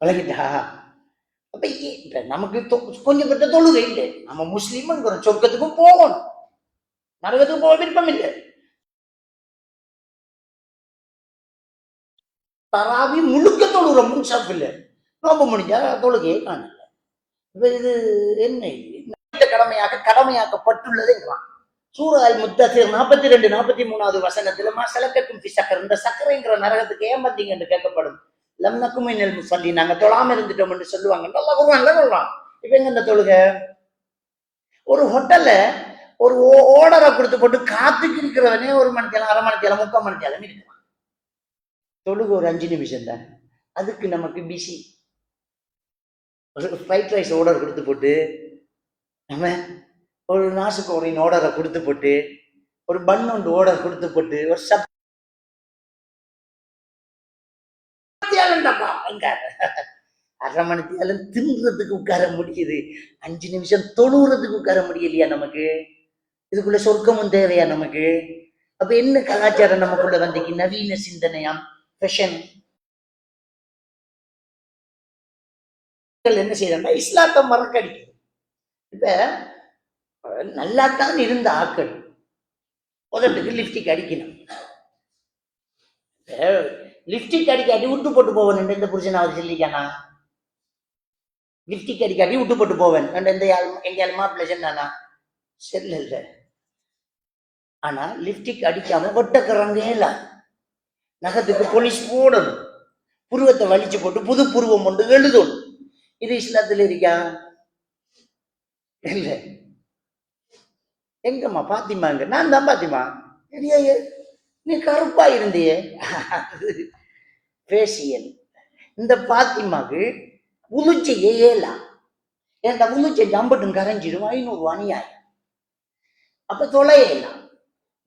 விளங்கிட்டா? அப்ப நமக்கு கொஞ்சம் பெற்ற தொழுகை இல்லை. நம்ம முஸ்லீம்ங்கிற சொர்க்கத்துக்கும் போகணும், நரகத்துக்கு போக விருப்பம் இல்லை. தராவி முழுக்க தொழுகிறோம், முன்சாப் இல்லை, நோம்பு முடிஞ்சா தொழுகையை காணல. இது என்ன கடமையாக்கப்பட்டுள்ளது. சூரா அல் முத்தஸிர் 42 43வது வசனத்துல மஸலக்கத்தும் ஃபி ஸக்கர், இந்த சக்கரைங்கிற நரகத்துக்கு ஏன் வந்தீங்கன்னு கேட்கப்படும். லம் நக்கும் மினல் முஸல்லீன், நாங்க தொழாம இருந்துட்டோம் என்று சொல்லுவாங்க. அல்லாஹ் குர்ஆன்ல சொல்றான். இப்ப எங்க இந்த தொழுகை? ஒரு ஹோட்டல்ல ஒரு ஓர்டரை கொடுத்து போட்டு காத்துக்கு இருக்கிறவனே 1 மணி நேரம், அரை மணி நேரம், 3/4 மணி நேரம் இருக்கலாம். தொழுகை ஒரு 5 நிமிஷம் தான். அதுக்கு நமக்கு பிஸி. ஒரு ஃப்ரைட் ரைஸ் ஆர்டர் கொடுத்து போட்டு, நம்ம ஒரு நாசுக்கோரின் ஆர்டரை கொடுத்து போட்டு, ஒரு பன் ஒன்று ஆர்டர் கொடுத்து போட்டு, ஒரு அரை மணி நேரம் தின்றதுக்கு உட்கார முடியுது, 5 நிமிஷம் தொழுறதுக்கு உட்கார முடியலையா நமக்கு? இதுக்குள்ள சொர்க்கமும் தேவையா நமக்கு? அப்ப என்ன கலாச்சாரம் நமக்குள்ள வந்துக்கு? நவீன சிந்தனையாம், ஃபேஷன். என்ன செய்யறா? இஸ்லாத்தை மறக்கடிக்குது. இப்ப நல்லாத்தான் இருந்த ஆக்கள் உதட்டுக்கு லிப்டிக் அடிக்கணும். லிப்டிக் அடிக்காட்டி விட்டு போட்டு போவேன் எந்த புருஷனாவது சொல்லிக்கானா? லிப்டிக் அடிக்காட்டி விட்டு போட்டு போவேன் எங்க மாப்பிள்ள சொன்னானா? செல்ல. ஆனா லிப்டிக் அடிக்காம ஒட்டக்கிறங்க இல்ல, நகத்துக்கு போலீஸ் போடணும், புருவத்தை வலிச்சு போட்டு புது புருவம் கொண்டு எழுதணும். இது இஸ்லாத்துல இருக்கா? இல்ல. எங்கம்மா பாத்திமாங்க? நான் தான் பாத்திமா. நீ கருப்பா இருந்தியே. ஃபேஷியல். இந்த பாத்திமாக்கு உளுச்சையே ஏலாம். ஏன்டா உளுச்சை ஜம்பட்டும் கரைஞ்சிடும், 500 அநியாயம். அப்ப தொலையலாம்.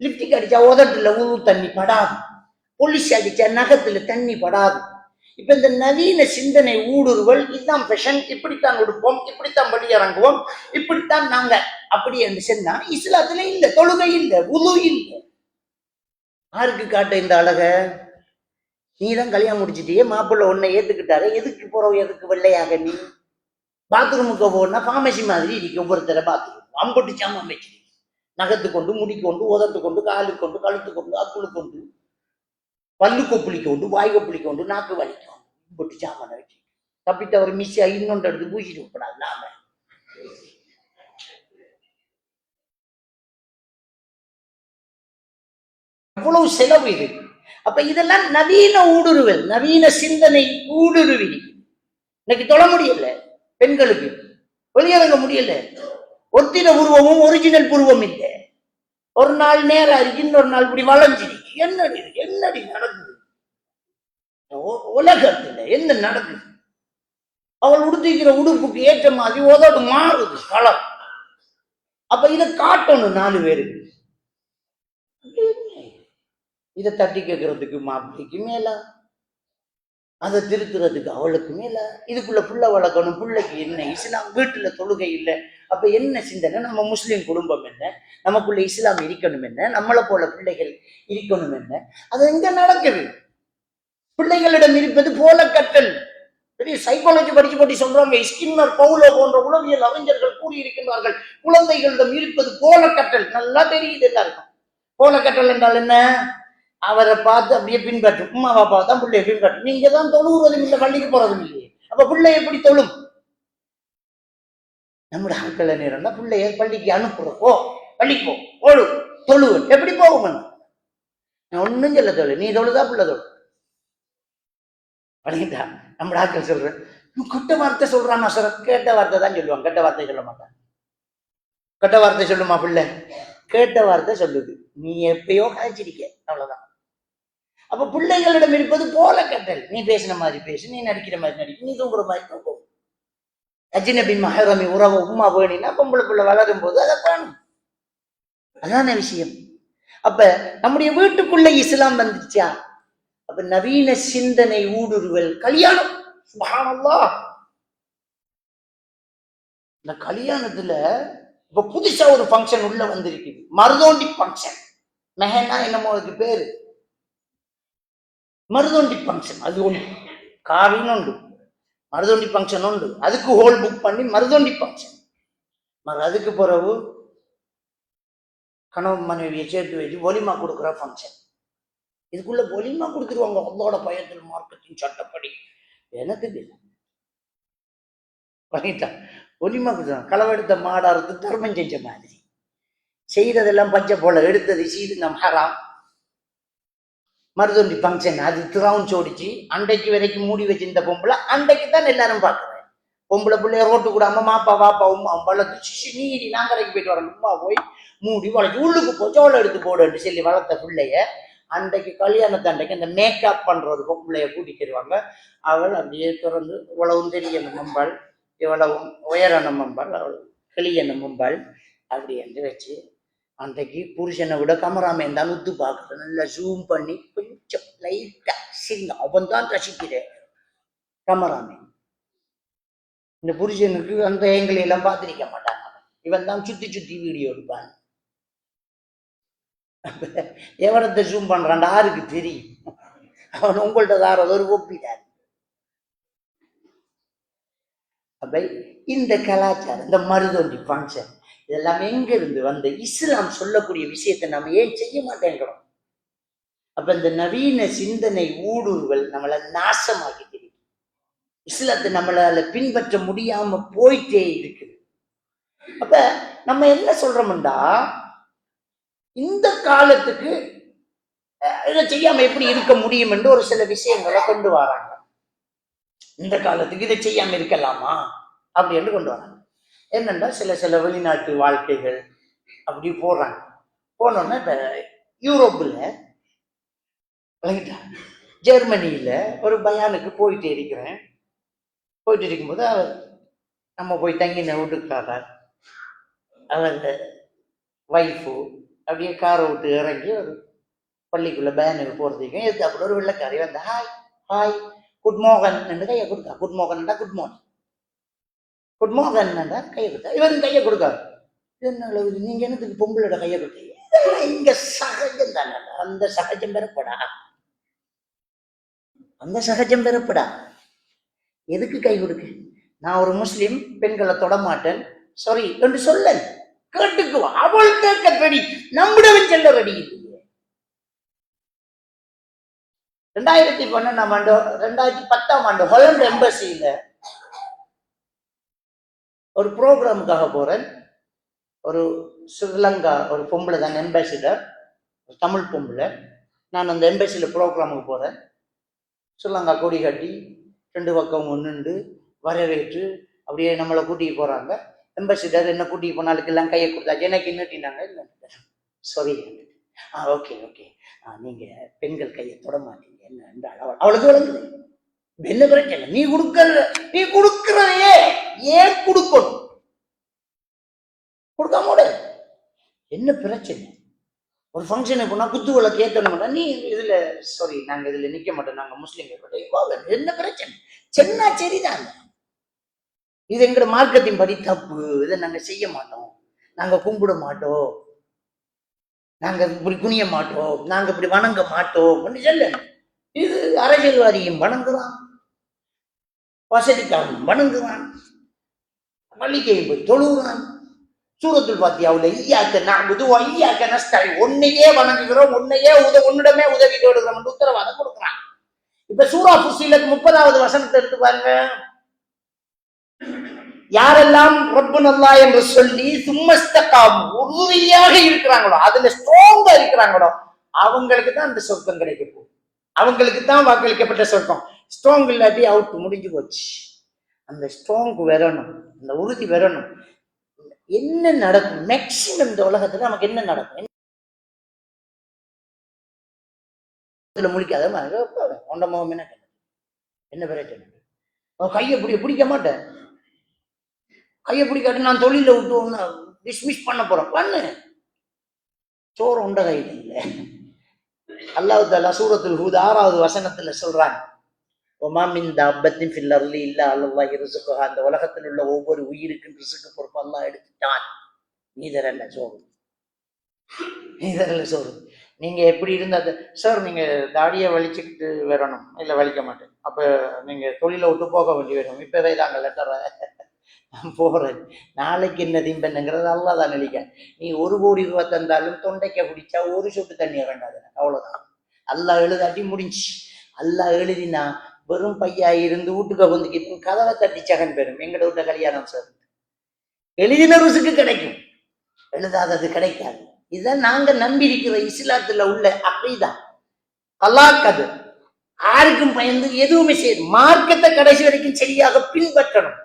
லிப்டிக் அடிச்சா உதட்டுல உரு தண்ணி படாது, பொலிஸ் அடிச்சா நகத்துல தண்ணி படாது. இப்ப இந்த நவீன சிந்தனை ஊடுருவல், இதுதான் ஃபேஷன், இப்படித்தான் உடுப்போம், இப்படித்தான் படி இறங்குவோம், இப்படித்தான் நாங்க அப்படி என்று சொன்னா இஸ்லாத்துல இல்ல. தொழுகை இல்ல, உது இல்ல. யாருக்கு காட்ட இந்த அழக? நீதான் கல்யாணம் முடிச்சிட்டியே, மாப்பிள்ள உன்னை ஏத்துக்கிட்டாரு, எதுக்கு போறோம்? எதுக்கு வெள்ளையாக நீ? பாத்ரூமுக்கு போனா பார்மசி மாதிரி இருக்கு ஒவ்வொருத்தர பாத்ரூம். அம்பட்டு சாமம் வச்சு நகத்து கொண்டு, முடி கொண்டு, உதட்டு கொண்டு, காலு கொண்டு, கழுத்து கொண்டு, அக்குளு கொண்டு, பல்லு கொப்புளி கொண்டு, வாய் கொப்புளி கொண்டு, நாக்கு வலிக்கும், போட்டு சாமான வச்சு தப்பித்த ஒரு மிஸ் இன்னொன்று எடுத்து பூசிட்டு விடக்கூடாது. நாம அவ்வளவு செலவு இது. அப்ப இதெல்லாம் நவீன ஊடுருவல், நவீன சிந்தனை ஊடுருவி இன்னைக்கு தொழ முடியல. பெண்களுக்கு வெளியிறங்க முடியல. ஒத்திர உருவமும் ஒரிஜினல் புருவம் இல்லை. ஒரு நாள் நேரம் இருக்கு, இன்னொரு நாள் இப்படி வளைஞ்சிருக்கு. என்னடி நடக்குது உலகத்துல? என்ன நடக்குது? அவள் உடுத்திக்கிற உடுப்புக்கு ஏற்ற மாதிரி உதட்டு மாறுது கலர். அப்ப இதை காட்டணும் 4 பேருக்கு. இதை தட்டி கேட்கறதுக்கு மாப்பிள்ளைக்கு மேல, அதை திருத்துறதுக்கு அவளுக்கு மேல. இதுக்குள்ள புள்ள வளர்க்கணும், பிள்ளைக்கு என்ன? இஸ்லாம் வீட்டுல தொழுகை இல்லை. அப்ப என்ன சிந்தனை? நம்ம முஸ்லீம் குடும்பம் என்ன, நமக்குள்ள இஸ்லாம் இருக்கணும் என்ன, நம்மளை போல பிள்ளைகள் இருக்கணும் என்ன? அது எங்க நடக்குது? பிள்ளைகளிடம் இருப்பது போல கற்றல். பெரிய சைக்காலஜி படிச்சு பற்றி சொல்றாங்க. ஸ்கின்னர், பவுலோ போன்ற உளவியல் அறிஞர்கள் கூறியிருக்கின்றார்கள், குழந்தைகளிடம் இருப்பது போல கற்றல். நல்லா தெரியுது எல்லாருக்கும். போல கற்றல் என்றால் என்ன? அவரை பார்த்து அப்படியே பின்பற்றும். அம்மாவை பார்த்தா பிள்ளைய பின்பற்றும். நீங்க தான் தொழுகிறதும் இல்லை, பள்ளிக்கு போறதும் இல்லையே. அப்ப பிள்ளை எப்படி தொழும்? நம்முடைய ஆட்கள நேரம்னா பிள்ளைய பள்ளிக்கு அனுப்புறோம். ஓ பள்ளிக்கு போ, ஓடு, தொழுவன். எப்படி போகும்? நான் ஒன்னும் சொல்ல தொழு, நீ தொழுதா பிள்ளை தொழு. வணங்கிட்டா? நம்ம ஆட்கள் சொல்றேன், கெட்ட வார்த்தை சொல்றான் சார். கேட்ட வார்த்தை தான் சொல்லுவாங்க, கெட்ட வார்த்தை சொல்ல மாட்டான். கெட்ட வார்த்தை சொல்லுமா பிள்ளை? கேட்ட வார்த்தை சொல்லுது. நீ எப்பயோ கழிச்சிருக்க, அவ்வளவுதான். அப்ப பிள்ளைகளிடம் இருப்பது போல கற்றல். நீ பேசின மாதிரி பேசு, நீ நடிக்கிற மாதிரி நடிக்கும், நீ தூங்குற மாதிரி தூங்கும். அஜ்னபின் மஹரமி உறவு உம்மா வேணினா பொம்பளை பிள்ளை வளரும் போது அதை காணும். அதான விஷயம். அப்ப நம்முடைய வீட்டுக்குள்ள இஸ்லாம் வந்துச்சா? அப்ப நவீன சிந்தனை ஊடுருவல். கல்யாணம், சுப்ஹானல்லாஹ், இந்த கல்யாணத்துல இப்ப புதுசா ஒரு ஃபங்க்ஷன் உள்ள வந்திருக்குது, மருதோண்டி ஃபங்க்ஷன். மெஹனா என்னமோ அதுக்கு பேரு, மருதோண்டி ஃபங்க்ஷன். அது ஒன்று, காவின்னு உண்டு. மருதொண்டி ஃபங்க்ஷன் உண்டு, அதுக்கு ஹோல் புக் பண்ணி மருதொண்டி ஃபங்க்ஷன். அதுக்கு பிறகு கணவன் மனைவியை சேர்த்து வச்சு ஒலிமா கொடுக்குற ஃபங்க்ஷன். இதுக்குள்ள ஒலிமா கொடுத்துருவாங்க அதோட பயத்தில் மார்க்கெட்டிங் சட்டப்படி. எனக்கு வாங்கிட்டா ஒலிமா கொடுத்துருவாங்க. களவெடுத்த மாடாருக்கு தர்மம் செஞ்ச மாதிரி செய்யறதெல்லாம் பச்சை போல, எடுத்தது சீது நம் ஹராம். மருதொண்டி ஃபங்க்ஷன் அது திராவும் சோடிச்சு அண்டைக்கு வரைக்கும் மூடி வச்சிருந்த பொம்பளை அண்டைக்கு தான் எல்லாரும் பார்க்குறேன். பொம்பளை பிள்ளைய ரோட்டு கூடாம மாப்பா வாப்பா உமா வளர்த்து நீடி நாங்கரைக்கு போயிட்டு வரேன். உமா போய் மூடி வளர்ச்சி உள்ளுக்கு போச்சோளம் எடுத்து போடுன்னு சொல்லி வளர்த்த பிள்ளைய அன்றைக்கு கல்யாணத்தண்டைக்கு அந்த மேக்கப் பண்ற ஒரு பொம்பளைய கூட்டிக்கிடுவாங்க. அவள் அப்படியே திறந்து இவ்வளவும் தெரியணும் மம்பாள், இவ்வளவும் உயரான மம்பாள், அவள் கிளியன மம்பாள் அப்படி என்று வச்சு அன்றைக்கு புருஷனை விட கமராமேன் தான் உத்து பார்க்குறேன். நல்லா ஜூம் பண்ணி கொஞ்சம் லைட்டா சிங்க அவன் தான் ரசிக்கிறேன் கமராமேன். இந்த புருஷனுக்கு அந்த ஏங்களை எல்லாம் பார்த்திருக்க மாட்டாங்க. இவன் தான் சுத்தி சுத்தி வீடியோ எடுப்பான். எவரத்தை ஜூம் பண்றான் யாருக்கு தெரியும்? அவன் உங்கள்கிட்ட தாரது ஒரு ஒப்பிட்டார். அப்ப இந்த கலாச்சாரம், இந்த மருதொண்டி ஃபங்க்ஷன் இதெல்லாம் எங்க இருந்து வந்த? இஸ்லாம் சொல்லக்கூடிய விஷயத்தை நம்ம ஏன் செய்ய மாட்டேங்கிறோம்? அப்ப இந்த நவீன சிந்தனை ஊடுருவல் நம்மளை நாசமாக்கி தெரியும். இஸ்லாத்தை நம்மளால பின்பற்ற முடியாம போயிட்டே இருக்குது. அப்ப நம்ம என்ன சொல்றோம்டா, இந்த காலத்துக்கு இதை செய்யாம எப்படி இருக்க முடியும் என்று ஒரு சில விஷயங்களை கொண்டு வராங்க. இந்த காலத்துக்கு இதை செய்யாம இருக்கலாமா அப்படின்னு கொண்டு வராங்க. என்னன்னா சில வெளிநாட்டு வாழ்க்கைகள் அப்படி போடுறாங்க. போனோன்னா இப்ப யூரோப்பில் ஜெர்மனியில ஒரு பயானுக்கு போயிட்டு இருக்கிறேன். போயிட்டு இருக்கும்போது அவர் நம்ம போய் தங்கின வீட்டுக்காரர் அவர் வைஃபு அப்படியே காரை விட்டு இறங்கி ஒரு பள்ளிக்குள்ள பயானுக்கு போறதுக்கும் எது அப்படி ஒரு வெள்ளக்காரி வந்து ஹாய் ஹாய் குட் மார்னிங் கையை கொடுத்தா. குட் மார்னிங்டா குட் மார்னிங், குட் மார்னிங் கையை கொடுத்தா. இவன் கையை கொடுக்காரு. என்ன நீங்க என்னத்துக்கு பொம்பளோட கையை கொடுத்தீங்க? இங்க சகஜம் தானே. அந்த சகஜம் பெறப்படா, அந்த சகஜம் பெறப்படா. எதுக்கு கை கொடுக்கு? நான் ஒரு முஸ்லிம், பெண்களை தொட மாட்டேன் சாரி என்று சொல்ல கேட்டுக்குவா. அவள் கேட்க ரெடி, நம்முடவன் செல்ல ரெடி. 2012ஆம் ஆண்டு 2010ஆம் ஆண்டு ஹாலண்ட் எம்பசியில ஒரு ப்ரோக்ராமுக்காக போறேன். ஒரு ஸ்ரீலங்கா ஒரு பொம்பளை தான் எம்பாசிடர், தமிழ் பொம்பளை. நான் அந்த எம்பசியில ப்ரோக்ராமுக்கு போறேன். ஸ்ரீலங்கா கொடி கட்டி 2 பக்கம் நின்று வரவேற்று அப்படியே நம்மளை கூட்டிட்டு போறாங்க. எம்பசிடர் என்ன கூட்டிட்டு போனாலுக்கு எல்லாம் கையை கொடுத்தாச்சு. எனக்கு இன்னட்டினாங்க இல்லை சாரி ஓகே ஓகே நீங்க பெண்கள் கையை தொட மாட்டீங்க என்ன என்றால் அவளுக்கு விளங்குது. என்ன பிரச்சனை? நீ கொடுக்கறையே ஏன் கொடுக்கணும்? கொடுக்காம என்ன பிரச்சனை? ஒரு ஃபங்க்ஷனுக்கு போனா குத்து விளக்கு ஏற்றணும்னா நீ இதுல சாரி நாங்க இதுல நிக்க மாட்டோம், நாங்க முஸ்லீம்கள். என்ன பிரச்சனை? சென்னா சரிதாங்க. இது எங்கட மார்க்கத்தின் படி தப்பு. இதை நாங்க செய்ய மாட்டோம், நாங்க கும்பிட மாட்டோம், நாங்க இப்படி குனிய மாட்டோம், நாங்க இப்படி வணங்க மாட்டோம் சொல்ல. இது அரசியல்வாதியும் வணங்குறான், வசதிக்காரன் வணங்குறான், மல்லிகையும் போய் தொழுகிறான். சூரத்துல் பாத்தியாவுல ஈயாக்க நஅ்புது வ ஈயாக்க நஸ்தஈன், உன்னையே வணங்குகிறோம், உன்னையே உன்னிடமே உதவி தேடுகிறோம் என்று உத்தரவாதம் கொடுக்கிறான். இப்ப சூரா ஃபுஸ்ஸிலத் 30வது வசனத்தை எடுத்து பாருங்க. யாரெல்லாம் ரப்புனல்லாஹ் என்று சொல்லி சும்மஸ்தகாம் உறுதியாக இருக்கிறாங்களோ, அதுல ஸ்ட்ராங்கா இருக்கிறாங்களோ அவங்களுக்கு தான் அந்த சொர்க்கம் கிடைக்க போகுது. அவங்களுக்கு தான் வாக்களிக்கப்பட்ட சொர்க்கம். ஸ்ட்ராங் இல்லாட்டி அவுட், முடிஞ்சு போச்சு. அந்த ஸ்ட்ராங் வரணும், அந்த உறுதி வரணும். என்ன நடக்கும் மேக்சிமம் இந்த உலகத்துல நமக்கு என்ன நடக்கும்? முழிக்காத ஒண்ட முகம் என்ன பிரச்சனை? கையை பிடிக்க மாட்டேன். கையை பிடிக்காட்டி நான் தொழில விட்டு டிஸ்மிஸ் பண்ண போறேன். பண்ணு, சோறு உண்ட கையில் இல்லை. அல்லாஹ் தஆலா சூரத்துல் ஹூத் 6வது வசனத்துல சொல்றாங்க, வமா மின் தாப்பத்தின் ஃபில் அர்லி இல்லா அல்லாஹ் ரிஸ்குஹா, அந்த உலகத்தில் உள்ள ஒவ்வொரு உயிருக்கும் ரிஸ்க் பொறுப்பு அல்லாஹ் எடுத்துட்டான். நீதரல்ல சோறு, நீதரல்ல சோறு. நீங்க எப்படி இருந்தா சார் நீங்க தாடியை வலிச்சுக்கிட்டு வரணும், இல்லை வலிக்க மாட்டேன். அப்ப நீங்க தொழிலை விட்டு போக வேண்டி வரும். இப்பவே தாங்க லெட்டரை போறேன், நாளைக்கு என்ன திம்பன்னுங்கிறது அல்லா தான் நினைக்க. நீ 1 கோடி ரூபாய் தந்தாலும் தொண்டைக்க குடிச்சா ஒரு சொட்டு தண்ணியை வேண்டாது, அவ்வளவுதான். அல்லா எழுதாட்டி முடிஞ்சு. அல்லா எழுதினா வெறும் பையா இருந்து வீட்டுக்கு வந்துக்கிட்டு கதவை தட்டி சகன் பெறும். எங்கட வீட்ட கல்யாணம் சார் எழுதின ருசுக்கு கிடைக்கும், எழுதாதது கிடைக்காது. இதுதான் நாங்க நம்பி இருக்கிற இஸ்லாத்துல உள்ள அக்கீதா. அல்லாஹ்க்கு யாருக்கும் பயந்து எதுவுமே செய்யும். மார்க்கத்தை கடைசி வரைக்கும் சரியாக பின்பற்றணும்.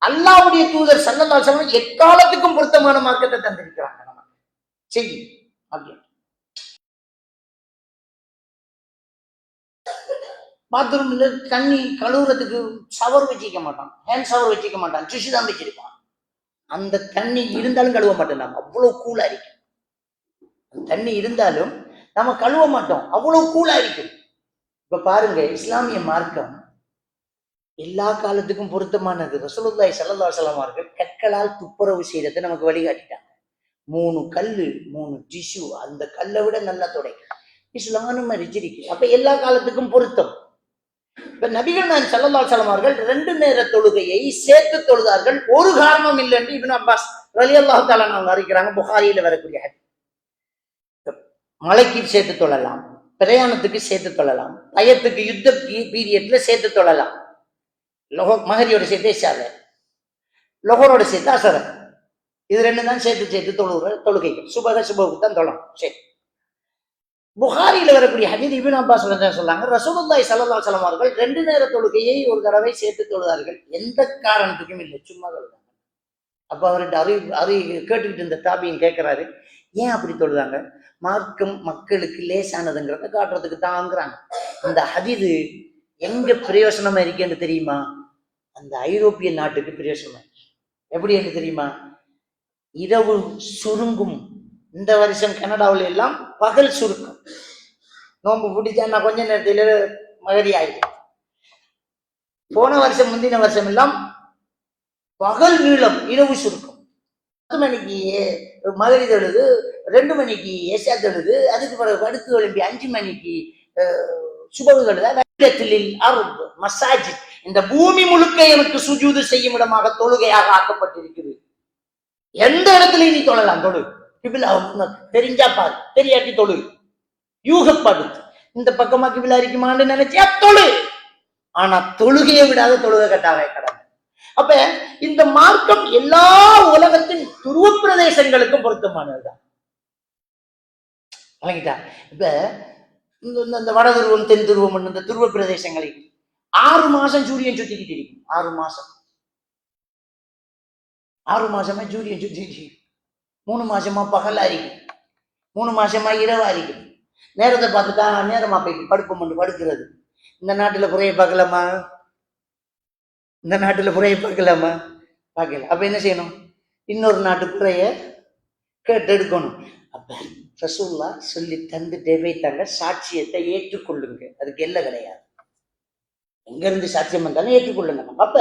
அல்லாஹ்வுடைய தூதர் ஸல்லல்லாஹு அலைஹி வஸல்லம் எக்காலத்துக்கும் பொருத்தமான மார்க்கத்தை தந்திருக்கிறாங்க நமக்கு. சரி, ஓகே. பாத்ரூம்ல தண்ணி கழுவுறதுக்கு ஷவர் வச்சிக்க மாட்டான், ஹேண்ட் ஷவர் வச்சிக்க மாட்டான், டிஷ்யூ தான் வச்சிருப்பான். அந்த தண்ணி இருந்தாலும் கழுவ மாட்டோம், நம்ம அவ்வளவு கூலா இருக்கும். தண்ணி இருந்தாலும் நம்ம கழுவ மாட்டோம், அவ்வளவு கூலா இருக்கும். இப்ப பாருங்க, இஸ்லாமிய மார்க்கம் எல்லா காலத்துக்கும் பொருத்தமானது. ரசூலுல்லாஹி ஸல்லல்லாஹு அலைஹி வஸல்லம் அவர்கள் கற்களால் துப்புரவு செய்யறதை நமக்கு வழிகாட்டிட்டாங்க. 3 கல்லு 3 டிஷ்யூ, அந்த கல்லை விட நல்லா துடைக்கும். இஸ்லாமும் அறிஞ்சிருக்கு. அப்ப எல்லா காலத்துக்கும் பொருத்தம். இப்ப நபிகள் நாயகம் ஸல்லல்லாஹு அலைஹி வஸல்லம் அவர்கள் 2 நேர தொழுகையை சேர்த்து தொழுதார்கள். ஒரு காரணம் இல்லை என்று இப்னு அப்பாஸ் ரலியல்லாஹு தஆலா அன்ஹு அறிவிக்கிறாங்க. புகாரியில வரக்கூடிய ஹதீஸ். மலைக்கு சேர்த்து தொழலாம், பிரயாணத்துக்கு சேர்த்து தொழலாம், பயத்துக்கு யுத்த பீரியட்ல சேர்த்து தொழலாம். மகரியோட சேர்த்து இஷால, லொஹரோட சேர்த்து அசர, இது 2 தான் சேர்த்து தொழுகிற தொழுகைகள். சுபகுக்கு தான் தொழணும். சரி, புகாரியில வரக்கூடிய ஹதீஸ் இப்னு அப்பாஸ் சொல்றாங்க, ரசூலுல்லாஹி ஸல்லல்லாஹு அலைஹி வஸல்லம் அவர்கள் 2 நேர தொழுகையை ஒரு தடவை சேர்த்து தொழுதார்கள். எந்த காரணத்துக்கும் இல்லை, சும்மா தொழுதாங்க. அப்ப அவர்கிட்ட கேட்டுக்கிட்டு இருந்த தாபியின் கேட்கிறாரு, ஏன் அப்படி தொழுதாங்க? மார்க்கம் மக்களுக்கு லேசானதுங்கிறத காட்டுறதுக்கு தாங்கிறாங்க. இந்த ஹதீஸ் எங்க பிரயோசனமா இருக்கேன்னு தெரியுமா? அந்த ஐரோப்பிய நாட்டுக்கு பிரயோசனமா இருக்கு. எப்படி என்று தெரியுமா? இரவு சுருங்கும். இந்த வருஷம் கனடாவில் எல்லாம் பகல் சுருக்கம். நோம்பு பிடிச்சா நான் கொஞ்ச நேரத்தில் மகரி ஆயிடும். போன வருஷம் முந்தின வருஷம் எல்லாம் பகல் நீளம், இரவு சுருக்கம். 10 மணிக்கு மகரி தொழுது, 2 மணிக்கு ஏசா தொழுது, அதுக்கு பிறகு அடுத்து எழுப்பி 5 மணிக்கு சுபகு தொழுதா. மசாஜித், இந்த பூமி முழுக்க எனக்கு சுஜூது செய்யும் இடமாக தொழுகையாக ஆக்கப்பட்டிருக்கிறது. எந்த இடத்துலயும் நீ தொழலாம், தொழு. தெரிஞ்சா பாரு, தெரியாட்டி தொழு. யூகப்படுத்து. இந்த பக்கமா கிபிலா இருக்குமான்னு நினைச்சியா தொழு. ஆனா தொழுகையை விடாத தொழுகை கட்டாவே கடமை. அப்ப இந்த மார்க்கம் எல்லா உலகத்தின் துருவ பிரதேசங்களுக்கும் பொருத்தமானதுதான். இப்ப இந்த வட துருவம் தென் துருவம் இந்த துருவ பிரதேசங்களில் 6 மாசம் சூரியன் சுத்திக்கிட்டு இருக்கும். 6 மாசம் 6 மாசமா சூரியன் சுத்திட்டு, 3 மாசமா பகலா இருக்கும், 3 மாசமா இரவா இருக்கும். நேரத்தை பார்த்துட்டா நேரமா போய் படுப்போம் படுக்கிறது. இந்த நாட்டுல குறைய பார்க்கலாமா? இந்த நாட்டுல குறைய பார்க்கலாமா? பார்க்கல. அப்ப என்ன செய்யணும்? இன்னொரு நாட்டு குறைய கேட்டு எடுக்கணும். அப்ப ரசூல்லா சொல்லி தந்துட்டே வைத்தாங்க, சாட்சியத்தை ஏற்றுக்கொள்ளுங்க. அதுக்கு எல்லை கிடையாது. எங்க இருந்து சாட்சியம் வந்தாலும் ஏற்றுக்கொள்ளுங்க. அப்ப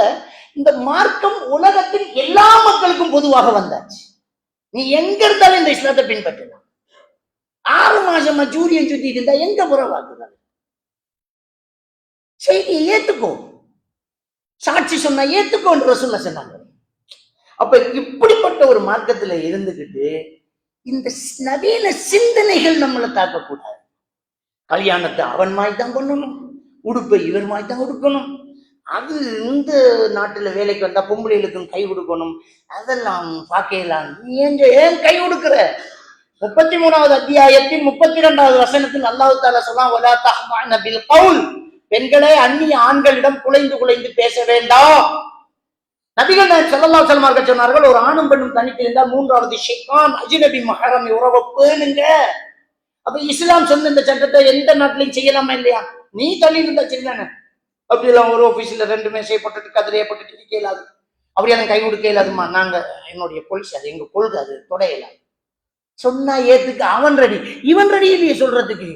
இந்த மார்க்கம் உலகத்தின் எல்லா மக்களுக்கும் பொதுவாக வந்தாச்சு. நீ எங்க இருந்தாலும் இந்த இஸ்லாத்தை பின்பற்றலாம். 6 மாசமா சூரியன் சுத்திட்டு இருந்தா எங்க புறவாக்குறாங்க? செய்தியை ஏத்துக்கோ, சாட்சி சொன்னா ஏத்துக்கோ என்று ரசூல்லா சொன்னாங்க. அப்ப இப்படிப்பட்ட ஒரு மார்க்கத்துல இருந்துகிட்டு இந்த நவீன சிந்தனைகள் நம்மளை தாக்கக்கூடாது. கல்யாணத்தை அவன் மாதிரி தான் பண்ணணும், உடுப்பை இவர் மாதிரி தான் உடுக்கணும், அது இந்த நாட்டுல வேலைக்கு வந்தா பொம்பளைகளுக்கும் கை கொடுக்கணும், அதெல்லாம் பார்க்கலாம். ஏன் கை கொடுக்கிற? 33வது அத்தியாயத்தின் 32வது வசனத்தில் அல்லாஹ் தஆலா சொல்றான், வலா தஹ்மான பில் கவுல், பெண்களே அந்நிய ஆண்களிடம் குலைந்து பேச வேண்டாம். நபிகள் நாயகம் ஸல்லல்லாஹு அலைஹி வஸல்லம் அவர்கள் சொன்னார்கள், ஒரு ஆணும் பெண்ணும் தனித்து இருந்தால் 3வது ஷைத்தான் அஜ்னபி மஹரம் உறவை பேணுங்க. அப்ப இஸ்லாம் சொன்ன இந்த சட்டத்தை எந்த நாட்டிலையும் செய்யலாமா இல்லையா? நீ தள்ளி இருந்தா சரிதானே? அப்படி எல்லாம் ஒரு ஆபீஸ்ல 2 மேசையை போட்டுட்டு கதிரையை போட்டுட்டு இருக்க இயலாது, அப்படி எனக்கு கை கொடுக்க இயலாதுமா. நாங்க என்னுடைய பொலிசி, அது எங்க கொள்கை, அது தொட இயலாது. சொன்னா ஏத்துக்கு அவன் ரெடி, இவன் ரெடி இல்லையே சொல்றதுக்கு.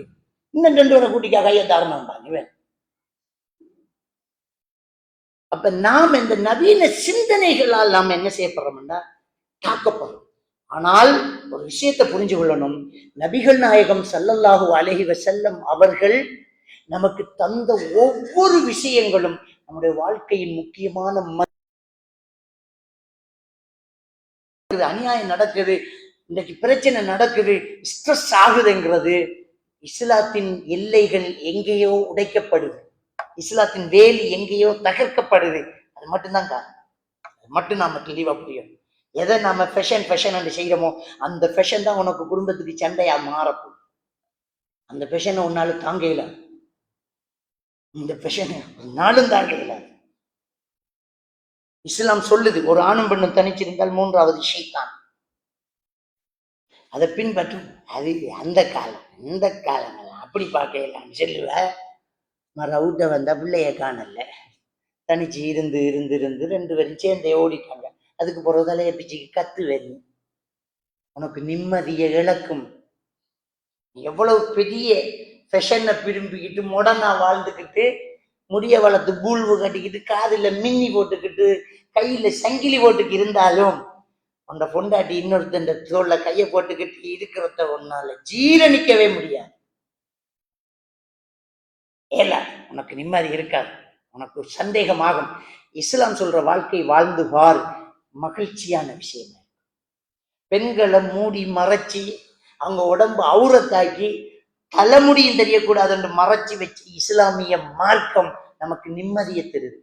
இன்னும் 2 வரை கூட்டிக்கா கையை தாரணம் இவன். அப்ப நாம் இந்த நவீன சிந்தனைகளால் நாம் என்ன செய்யப்படுறோம்னா தாக்கப்படுறோம். ஆனால் ஒரு விஷயத்தை புரிஞ்சு கொள்ளணும், நபிகள் நாயகம் ஸல்லல்லாஹு அலைஹி வஸல்லம் அவர்கள் நமக்கு தந்த ஒவ்வொரு விஷயங்களும் நம்முடைய வாழ்க்கையின் முக்கியமான அநியாயம் நடக்குது, இன்னைக்கு பிரச்சனை நடக்குது, ஸ்ட்ரெஸ் ஆகுதுங்கிறது இஸ்லாத்தின் எல்லைகள் எங்கேயோ உடைக்கப்படுது, இஸ்லாத்தின் வேலி எங்கேயோ தகர்க்கப்படுது. அது மட்டும்தான் காரணம். அது மட்டும் நாம தெளிவா புரியும். எதை நாம ஃபேஷன் செய்யறோமோ அந்த ஃபேஷன் தான் உனக்கு குடும்பத்துக்கு சண்டையா மாறப்போம். அந்த ஃபேஷனை உன்னால தாங்க இயலாது, இந்த ஃபேஷனை ஒரு நாளும் தாங்க இயலாது. இஸ்லாம் சொல்லுது, ஒரு ஆணும் பெண்ணும் தனிச்சிருந்தால் மூன்றாவது ஷைத்தான், அதை பின்பற்றும். அது அந்த காலம், இந்த காலங்கள் அப்படி பார்க்கலாம். செல்லுவ ரவுட்ட வந்தா பிள்ளைய காணல, தனிச்சு இருந்து இருந்து இருந்து 2 பேரும் சேர்ந்தே ஓடிட்டாங்க. அதுக்கு பிறகு தலைய பிச்சுக்கு கத்து வரும், உனக்கு நிம்மதியை இழக்கும். எவ்வளவு பெரிய ஃபேஷனை விரும்பிக்கிட்டு மொடனா வாழ்ந்துக்கிட்டு முடிய வளர்த்து பூல்வு கட்டிக்கிட்டு காதுல மின்னி போட்டுக்கிட்டு கையில சங்கிலி போட்டுக்கு இருந்தாலும் அந்த பொண்டாட்டி இன்னொருத்தன் தோல்ல கையை போட்டுக்கிட்டு இருக்கிறத ஒன்னால ஜீரணிக்கவே முடியாது. ஏல உனக்கு நிம்மதி இருக்காது, உனக்கு ஒரு சந்தேகமாகும். இஸ்லாம் சொல்ற வாழ்க்கை வாழ்ந்து பார், மகிழ்ச்சியான விஷயம். பெண்களை மூடி மறைச்சி அவங்க உடம்பு அவுரத்தாக்கி தலைமுடியும் தெரியக்கூடாது என்று மறைச்சி வச்சு இஸ்லாமிய மார்க்கம் நமக்கு நிம்மதியை தருது.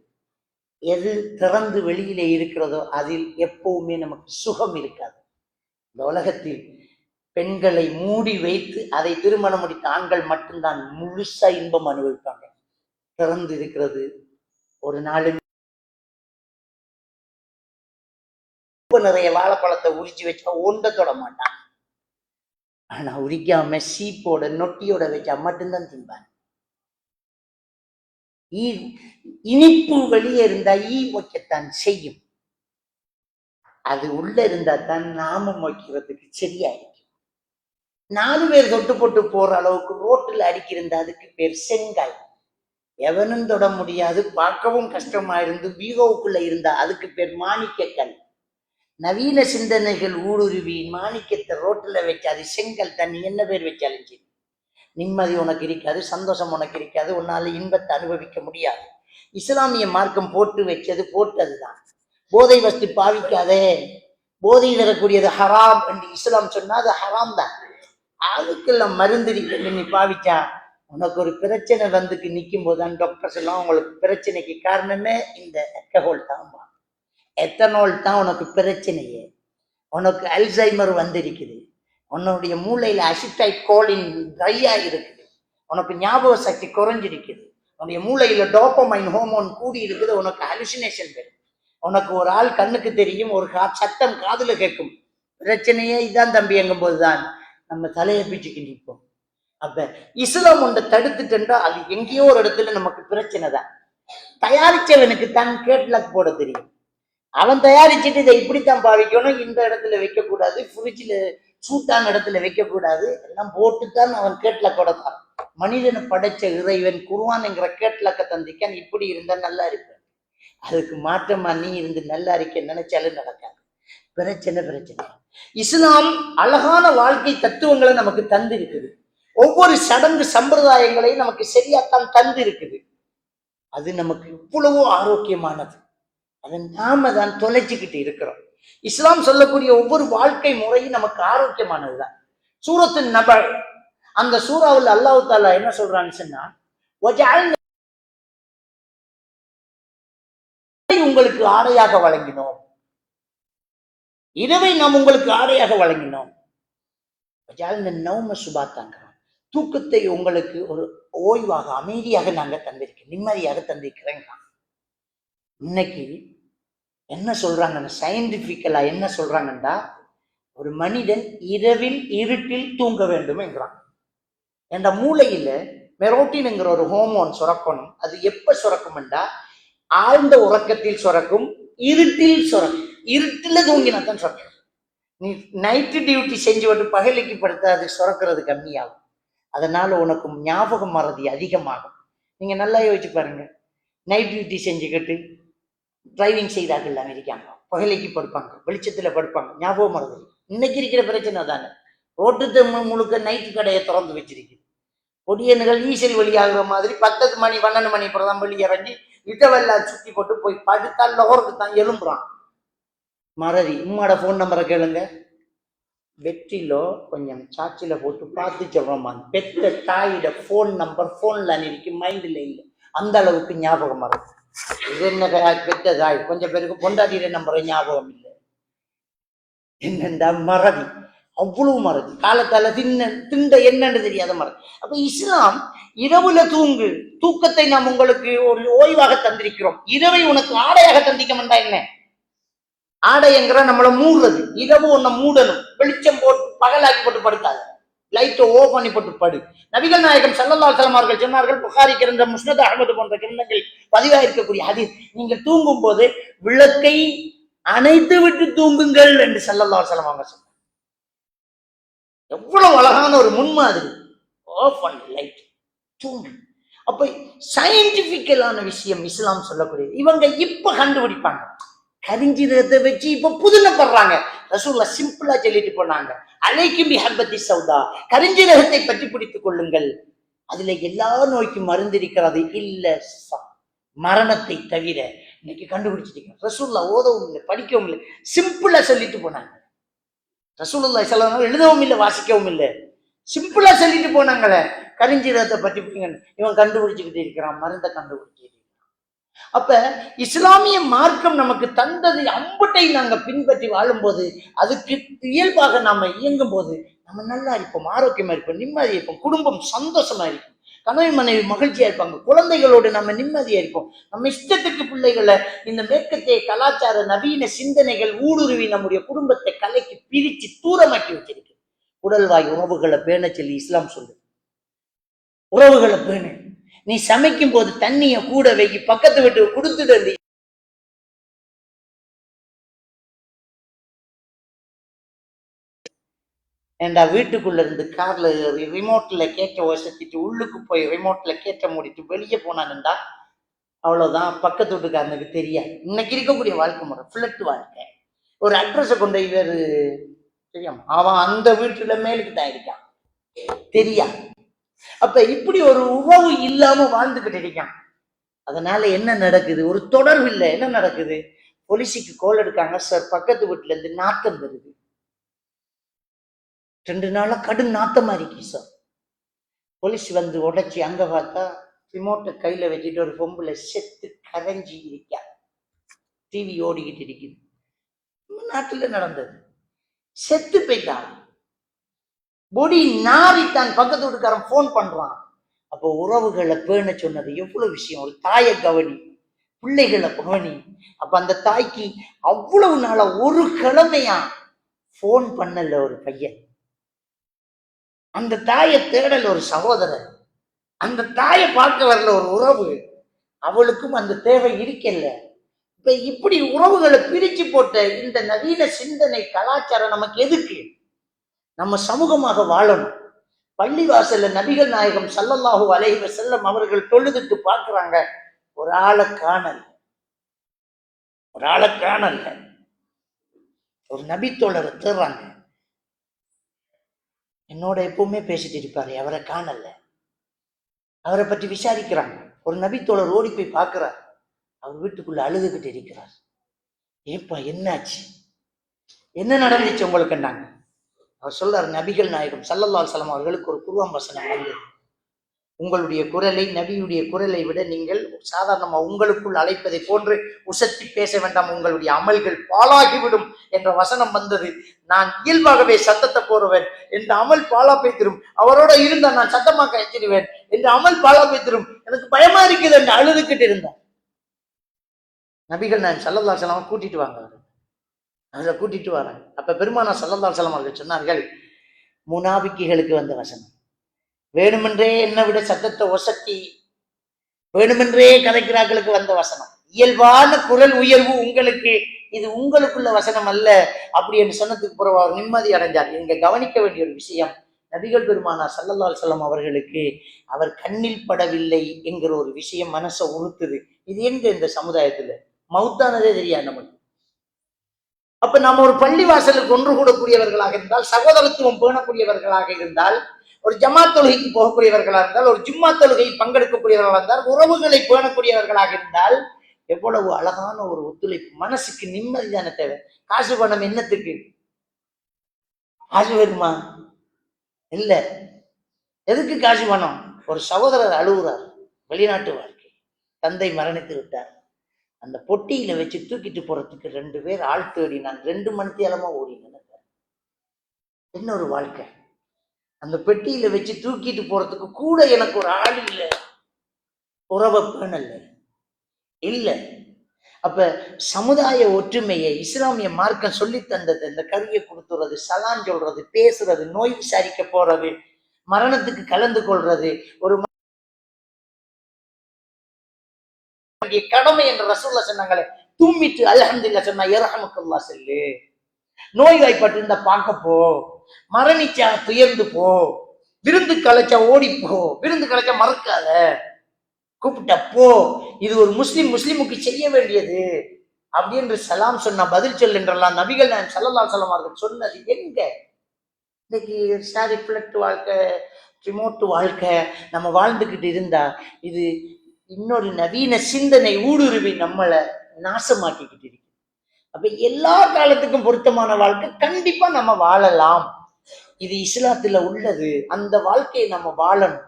எது திறந்து வெளியிலே இருக்கிறதோ அதில் எப்பவுமே நமக்கு சுகம் இருக்காது. இந்த உலகத்தில் பெண்களை மூடி வைத்து அதை திருமணம் முடித்த ஆண்கள் மட்டும்தான் முழுசா இன்பம் அனுபவிப்பாங்க. திறந்து இருக்கிறது ஒரு நாள் நிறைய வாழைப்பழத்தை உரிச்சு வச்சா ஒண்ட தொட மாட்டான், ஆனா உரிக்காம சீப்போட நொட்டியோட வச்சா மட்டும்தான் திம்பான். இனிப்பு வெளியே இருந்தா ஈ வைக்கத்தான் செய்யும், அது உள்ள இருந்தா தான் நாமம் வைக்கிறதுக்கு சரியா இருக்கும். 4 பேர் தொட்டு போட்டு போற அளவுக்கு ரோட்டில் அடிக்கிருந்தா அதுக்கு பேர் செங்கல். எவனும் தொட முடியாது, பார்க்கவும் கஷ்டமா இருந்து வீகோவுக்குள்ள இருந்தா அதுக்கு பேர் மாணிக்கக்கல். நவீன சிந்தனைகள் ஊடுருவி மாணிக்கத்தை ரோட்டில் வச்சு அது செங்கல் தண்ணி என்ன பேர் வச்சாலும் சரி, நிம்மதி உனக்கு இருக்காது, சந்தோஷம் உனக்கு இருக்காது, உன்னால இன்பத்தை அனுபவிக்க முடியாது. இஸ்லாமிய மார்க்கம் போட்டு வச்சது போட்டதுதான். போதை வஸ்து பாவிக்காதே, போதை தரக்கூடியது ஹராம் என்று இஸ்லாம் சொன்னா அது ஹராம் தான். அதுக்கெல்லாம் மருந்திருக்க நீ பாவிச்சா உனக்கு ஒரு பிரச்சனை வந்துக்கு நிற்கும் போதுதான் டாக்டர்ஸ் எல்லாம் உங்களுக்கு பிரச்சனைக்கு காரணமே இந்த அல்கஹால் தான், எத்தனால் தான் உனக்கு பிரச்சனையே. உனக்கு அல்சைமர் வந்திருக்குது, உன்னுடைய மூளையில அசிட்டைட் கோலின் ட்ரையா இருக்குது, உனக்கு ஞாபக சக்தி குறைஞ்சிருக்குது, உன்னுடைய மூளையில டோபமைன் ஹோமோன் கூடி இருக்குது, உனக்கு ஹலுசினேஷன் வரும், உனக்கு ஒரு ஆள் கண்ணுக்கு தெரியும், ஒரு சத்தம் காதுல கேட்கும். பிரச்சனையே இதான் தம்பி எங்கும் போதுதான் நம்ம தலையை பிச்சுக்கு நிற்போம். அப்ப இஸ்லாம் ஒன்றை தடுத்துட்டா அது எங்கேயோ ஒரு இடத்துல நமக்கு பிரச்சனை தான். தயாரிச்சவனுக்கு தான் கேட்லாக் போட தெரியும், அவன் தயாரிச்சுட்டு இதை இப்படித்தான் பாவிக்கணும், இந்த இடத்துல வைக்கக்கூடாது, ஃப்ரிட்ஜில் சூட்டான இடத்துல வைக்கக்கூடாது, எல்லாம் போட்டுத்தான் அவன் கேட்லாக் கொடுத்தான். மனிதனை படைச்ச இறைவன் குர்ஆன் என்கிற கேட்லாக்க தந்திக்கான், இப்படி இருந்தா நல்லா இருப்பேன். அதுக்கு மாற்றமா நீ இருந்து நல்லா இருக்க நினைச்சாலும் நடக்காது. பிரச்சனை. இஸ்லாம் அழகான வாழ்க்கை தத்துவங்களை நமக்கு தந்து இருக்குது, ஒவ்வொரு சடங்கு சம்பிரதாயங்களையும் நமக்கு சரியாத்தான் தந்து இருக்குது. அது நமக்கு இவ்வளவோ ஆரோக்கியமானது, அதை நாம தான் தொலைச்சிக்கிட்டு இருக்கிறோம். இஸ்லாம் சொல்லக்கூடிய ஒவ்வொரு வாழ்க்கை முறையும் நமக்கு ஆரோக்கியமானதுதான். சூரத்து நபல், அந்த சூறாவில் அல்லாஹ் தாலா என்ன சொல்றான்னு சொன்னா, உங்களுக்கு ஆடையாக வழங்கினோம், இரவை நாம் உங்களுக்கு ஆடையாக வழங்கினோம். நௌம சுபாத்தாங்க, தூக்கத்தை உங்களுக்கு ஒரு ஓய்வாக அமைதியாக நாங்க தந்திருக்கோம், நிம்மதியாக தந்திருக்கிறேங்க. இன்னைக்கு என்ன சொல்றாங்கன்னா, சயின்டிபிக்கலா என்ன சொல்றாங்கன்னா, ஒரு மனிதன் இரவில் இருட்டில் தூங்க வேண்டும் என்கிறான். என்ற மூளையில மெரோட்டின்ங்கிற ஒரு ஹோமோன் சுரக்கணும். அது எப்ப சுரக்கும்டா, ஆழ்ந்த உறக்கத்தில் சுரக்கும், இருட்டில் சுரக்கும். இருட்டுல தூங்கினா தான் சுரக்கும். நீ நைட்டு டியூட்டி செஞ்சு விட்டு பகலைக்கு படுத்தா அது சுரக்கிறது கம்மியாகும். அதனால உனக்கு ஞாபகம் மறதி அதிகமாகும். நீங்க நல்லா யோசிச்சு பாருங்க, நைட் டியூட்டி செஞ்சுக்கிட்டு டிரைவிங் செய்தார்கள் அமெரிக்காங்க, பகலைக்கு படுப்பாங்க, வெளிச்சத்துல படுப்பாங்க, ஞாபகம் மறதி. இன்னைக்கு இருக்கிற பிரச்சனை தானே, ரோட்டு முழுக்க நைட்டு கடையை திறந்து வச்சிருக்கு. பொடியன்கள் ஈசல் வெளியாகிற மாதிரி 10 மணி 12 மணி அப்புறம் வெளியே இறங்கி இடவெல்லாம் சுத்தி போட்டு போய் படுத்தால் லோருக்கு தான் எழும்புறான். மறதி. உம்மாட போன் நம்பரை கேளுங்க. வெற்றிலோ கொஞ்சம் சாட்சியில போட்டு பார்த்து சொல்றோமா, பெத்த தாயிட போன் நம்பர் போன்ல இருக்கு, மைண்ட்ல இல்லை. அந்த அளவுக்கு ஞாபகம் மறதி. இது என்ன பெத்த தாய், கொஞ்சம் பேருக்கு பொண்டாட்டியிட நம்பரை ஞாபகம் இல்லை. என்னண்டா மறதி, அவ்வளவு மறதி. காலத்தால திண்ட என்னன்னு தெரியாத மறதி. அப்ப இஸ்லாம் இரவுல தூங்கு, தூக்கத்தை நாம் உங்களுக்கு ஒரு ஓய்வாக தந்திருக்கிறோம். இரவை உனக்கு ஆடையாக தந்திக்க மாட்டா. என்ன ஆடைங்கிற நம்மளை மூடுறது. இரவு உன்னை மூடணும், வெளிச்சம் போட்டு பகலாக்கி போட்டு படுத்தாது, லைட்டை ஓ பண்ணி போட்டு படு. நபிகள் நாயகம் ஸல்லல்லாஹு அலைஹி வஸல்லம் அவர்கள் சொன்னார்கள், புகாரி கிரந்த, முஸ்னத் அஹ்மது போன்ற கிரந்தங்கள் பதிவாயிருக்கக்கூடிய ஹதீஸ், நீங்கள் தூங்கும் போது விளக்கை அணைத்து விட்டு தூங்குங்கள் என்று ஸல்லல்லாஹு அலைஹி வஸல்லம் அவங்க சொன்னாங்க. எவ்வளவு அழகான ஒரு முன்மாதிரி. ஆஃப் பண்ணு லைட், தூங்கு. அப்ப சயின்டிபிக்கலான விஷயம் இஸ்லாம் சொல்லக்கூடியது. இவங்க இப்ப கண்டுபிடிப்பாங்க, கரிஞ்சிரத்தை வச்சு இப்ப புதுமைப்படுறாங்க. ரசூலுல்லாஹ் சிம்பிளா சொல்லிட்டு போனாங்க, அலைக்கும் பிஹப்பத்தி சௌதா, கரிஞ்சிரகத்தை பற்றி பிடித்துக் கொள்ளுங்கள், அதுல எல்லா நோய்க்கும் மருந்து இருக்கிறது, இல்ல மரணத்தை தவிர. இன்னைக்கு கண்டுபிடிச்சிட்டீங்க. ரசூலுல்லாஹ் ஓதவும் இல்லை, படிக்கவும் இல்லை, சிம்பிளா சொல்லிட்டு போனாங்க. ரசூலுல்லாஹி ஸல்லல்லாஹு அலைஹி வஸல்லம் எழுதவும் இல்லை, வாசிக்கவும் இல்லை, சிம்பிளா சொல்லிட்டு போனாங்களே, கரிஞ்சிரகத்தை பற்றி பிடிங்க. இவன் கண்டுபிடிச்சுக்கிட்டு இருக்கிறான், மருந்தை கண்டுபிடிச்சு. அப்ப இஸ்லாமிய மார்க்கம் நமக்கு தந்தது அம்பட்டை நாங்க பின்பற்றி வாழும்போது, அதுக்கு இயல்பாக நாம இயங்கும் போது நம்ம நல்லா இருப்போம், ஆரோக்கியமா இருப்போம், நிம்மதியா இருப்போம், குடும்பம் சந்தோஷமா இருக்கும், கணவன் மனைவி மகிழ்ச்சியா இருப்பாங்க, குழந்தைகளோடு நம்ம நிம்மதியா இருப்போம். நம்ம இஷ்டத்துக்கு பிள்ளைகளை இந்த மேற்கத்திய கலாச்சார நவீன சிந்தனைகள் ஊடுருவி நம்முடைய குடும்பத்தை கலைக்கு பிரிச்சு தூரமாக்கி வச்சிருக்கு. உடல்வாய் உறவுகளை பேண சொல்லி இஸ்லாம் சொல்லு. உறவுகளை பேணு. நீ சமைக்கும் போது தண்ணிய கூட வைக்கி, பக்கத்து விட்டு கொடுத்துட்டு ஏண்டா வீட்டுக்குள்ள இருந்து கார்ல ஏறி ரிமோட்ல கேட்ட வசத்திட்டு உள்ளுக்கு போய் ரிமோட்ல கேட்ட மூடிட்டு வெளியே போனான்டா, அவ்வளவுதான். பக்கத்து வீட்டுக்காரனுக்கு தெரியாது. இன்னைக்கு இருக்கக்கூடிய வாழ்க்கை முறை ஃபிளட் வாழ்க்கை. ஒரு அட்ரஸை கொண்டு இவர் தெரியாம அவன் அந்த வீட்டுல மேலுக்கு தான் இருக்கான், தெரியாது. அப்ப இப்படி ஒரு உறவு இல்லாம வாழ்ந்துகிட்டு இருக்கான். அதனால என்ன நடக்குது, ஒரு தொடர்பு இல்லை. என்ன நடக்குது, போலீஸுக்கு கோல் எடுக்காங்க, சார் பக்கத்து வீட்டுல இருந்து நாத்தம் வருது, 2 நாளா கடும் நாத்தமா இருக்கு சார். போலீஸ் வந்து உடைச்சி அங்க பார்த்தா ரிமோட்டை கையில வச்சுட்டு ஒரு பொம்புல செத்து கரைஞ்சி இருக்கா, டிவி ஓடிக்கிட்டு இருக்குது. நாட்டுல நடந்தது, செத்து போயிட்டான், பொடி நாரித்தான். பக்கத்து வீட்டுக்காரன் போன் பண்றான். அப்போ உறவுகளை பேண சொன்னது எவ்வளவு விஷயம். ஒரு தாயை கவனி, பிள்ளைகளை கவனி. அப்ப அந்த தாய்க்கு அவ்வளவு நாளா ஒரு கிழமையா போன் பண்ணல ஒரு பையன், அந்த தாயை தேடல ஒரு சகோதரர், அந்த தாயை பார்க்க வரல ஒரு உறவு, அவளுக்கும் அந்த தேவை இருக்கல. இப்ப இப்படி உறவுகளை பிரிச்சு போட்ட இந்த நவீன சிந்தனை கலாச்சாரம் நமக்கு எதுக்கு? நம்ம சமூகமாக வாழணும். பள்ளிவாசல்ல நபிகள் நாயகம் ஸல்லல்லாஹு அலைஹி வஸல்லம் அவர்கள் தொழுதுட்டு பார்க்கிறாங்க, ஒரு ஆளை காணல, ஒரு நபித்தோழரை தேடுறாங்க. என்னோட எப்பவுமே பேசிட்டு இருப்பாரு, அவரை காணல. அவரை பற்றி விசாரிக்கிறாங்க. ஒரு நபித்தோழர் ஓடி போய் பார்க்கிறார், அவர் வீட்டுக்குள்ள அழுதுகிட்டு இருக்கிறார். ஏப்பா என்னாச்சு, என்ன நடந்துச்சு உங்களுக்கு? அவர் சொல்றாரு, நபிகள் நாயகம் ஸல்லல்லாஹு அலைஹி வஸல்லம் அவர்களுக்கு ஒரு குர்ஆன் வசனம் வந்தது, உங்களுடைய குரலை, நபியுடைய குரலை விட நீங்கள் சாதாரணமா உங்களுக்குள் அழைப்பதை போன்று உசத்தி பேச வேண்டாம், உங்களுடைய அமல்கள் பாழாகிவிடும் என்ற வசனம் வந்தது. நான் இயல்பாகவே சத்தத்தை போடுவேன், என்ற அமல் பாழா போய்த்திரும், அவரோட இருந்தா நான் சத்தமா கழிச்சிடுவேன், என்ற அமல் பாழா போய்த்திரும், எனக்கு பயமா இருக்குது என்று அழுதுகிட்டு இருந்தார். நபிகள் நாயகம் ஸல்லல்லாஹு அலைஹி வஸல்லம் கூட்டிட்டு வாங்க, அதை கூட்டிட்டு வராங்க. அப்ப பெருமானார் ஸல்லல்லாஹு அலைஹி வஸல்லம் அவர்கள் சொன்னார்கள், முனாபிக்குகளுக்கு வந்த வசனம், வேணுமென்றே என்னை விட சத்தத்தை ஒசத்தி வேணுமென்றே கதைக்கிறார்களுக்கு வந்த வசனம், இயல்பான குரல் உயர்வு உங்களுக்கு, இது உங்களுக்குள்ள வசனம் அல்ல அப்படி என்று சொன்னதுக்கு பிறகு அவர் நிம்மதி அடைஞ்சார். நீங்க கவனிக்க வேண்டிய ஒரு விஷயம், நபிகள் பெருமானார் ஸல்லல்லாஹு அலைஹி வஸல்லம் அவர்களுக்கு அவர் கண்ணில் படவில்லை என்கிற ஒரு விஷயம் மனசை உறுத்துது. இது எங்க இந்த சமுதாயத்துல மௌத்தானதே தெரியாது நமக்கு. அப்ப நம்ம ஒரு பள்ளி வாசலுக்கு ஒன்று கூடக்கூடியவர்களாக இருந்தால், சகோதரத்துவம் பேணக்கூடியவர்களாக இருந்தால், ஒரு ஜமாத் தொழுகைக்கு போகக்கூடியவர்களாக இருந்தால், ஒரு ஜும்மா தொழுகையில் பங்கெடுக்கக்கூடியவர்களாக இருந்தால், உறவுகளை பேணக்கூடியவர்களாக இருந்தால் எவ்வளவு அழகான ஒரு ஒத்துழைப்பு. மனசுக்கு நிம்மதியான தேவை. காசு பணம் என்னத்துக்கு? காசு வருமா? இல்ல. எதுக்கு காசு பணம்? ஒரு சகோதரர் அழுகுறார், வெளிநாட்டு வாழ்க்கை, தந்தை மரணித்து விட்டார். அந்த பொட்டியில வச்சு தூக்கிட்டு போறதுக்கு 2 பேர் ஆள் தேடி நான் 2 மணி நேரமா ஓடினேன். என்ன ஒரு வாழ்க்கை! அந்த பெட்டியில வச்சு தூக்கிட்டு போறதுக்கு கூட எனக்கு ஒரு ஆள் இல்லை, உறவை பேணல இல்ல. அப்ப சமுதாய ஒற்றுமையை இஸ்லாமிய மார்க்கம் சொல்லி தந்தது. இந்த கருவியை கொடுத்துறது, சலான் சொல்றது, பேசுறது, நோய் விசாரிக்க போறது, மரணத்துக்கு கலந்து கொள்றது ஒரு கடமை என்று ரசூலுல்லாஹ் சொன்னாங்களே. தும்மிட்டு அல்ஹம்துலில்லாஹ் சொன்னா யர்ஹமுக்கல்லாஹ் சொல்லு. நோய்வாய்ப்பட்டு இருந்தா பார்க்க போ, மரணிச்சா துயர்ந்து போ, விருந்து கலைச்சா ஓடி போ, விருந்து கலைச்சா மறக்காத, கூப்பிட்ட போ. இது ஒரு முஸ்லிமுக்கு செய்ய வேண்டியது அப்படி என்று சலாம் சொன்னா பதில் சொல் என்றெல்லாம் நபிகள் நாயகம் ஸல்லல்லாஹு அலைஹி வஸல்லம் அவர்கள் சொன்னது எங்க? இன்னைக்கு ரிஃப்ளெக்ட் வாழ்க்கை, ரிமோட் வாழ்க்கை நம்ம வாழ்ந்துகிட்டு இருந்தா இது இன்னொரு நவீன சிந்தனை ஊடுருவி நம்மளை நாசமாக்கிக்கிட்டு இருக்கு. அப்ப எல்லா காலத்துக்கும் பொருத்தமான வாழ்க்கை கண்டிப்பா நம்ம வாழலாம். இது இஸ்லாத்துல உள்ளது. அந்த வாழ்க்கையை நம்ம வாழணும்.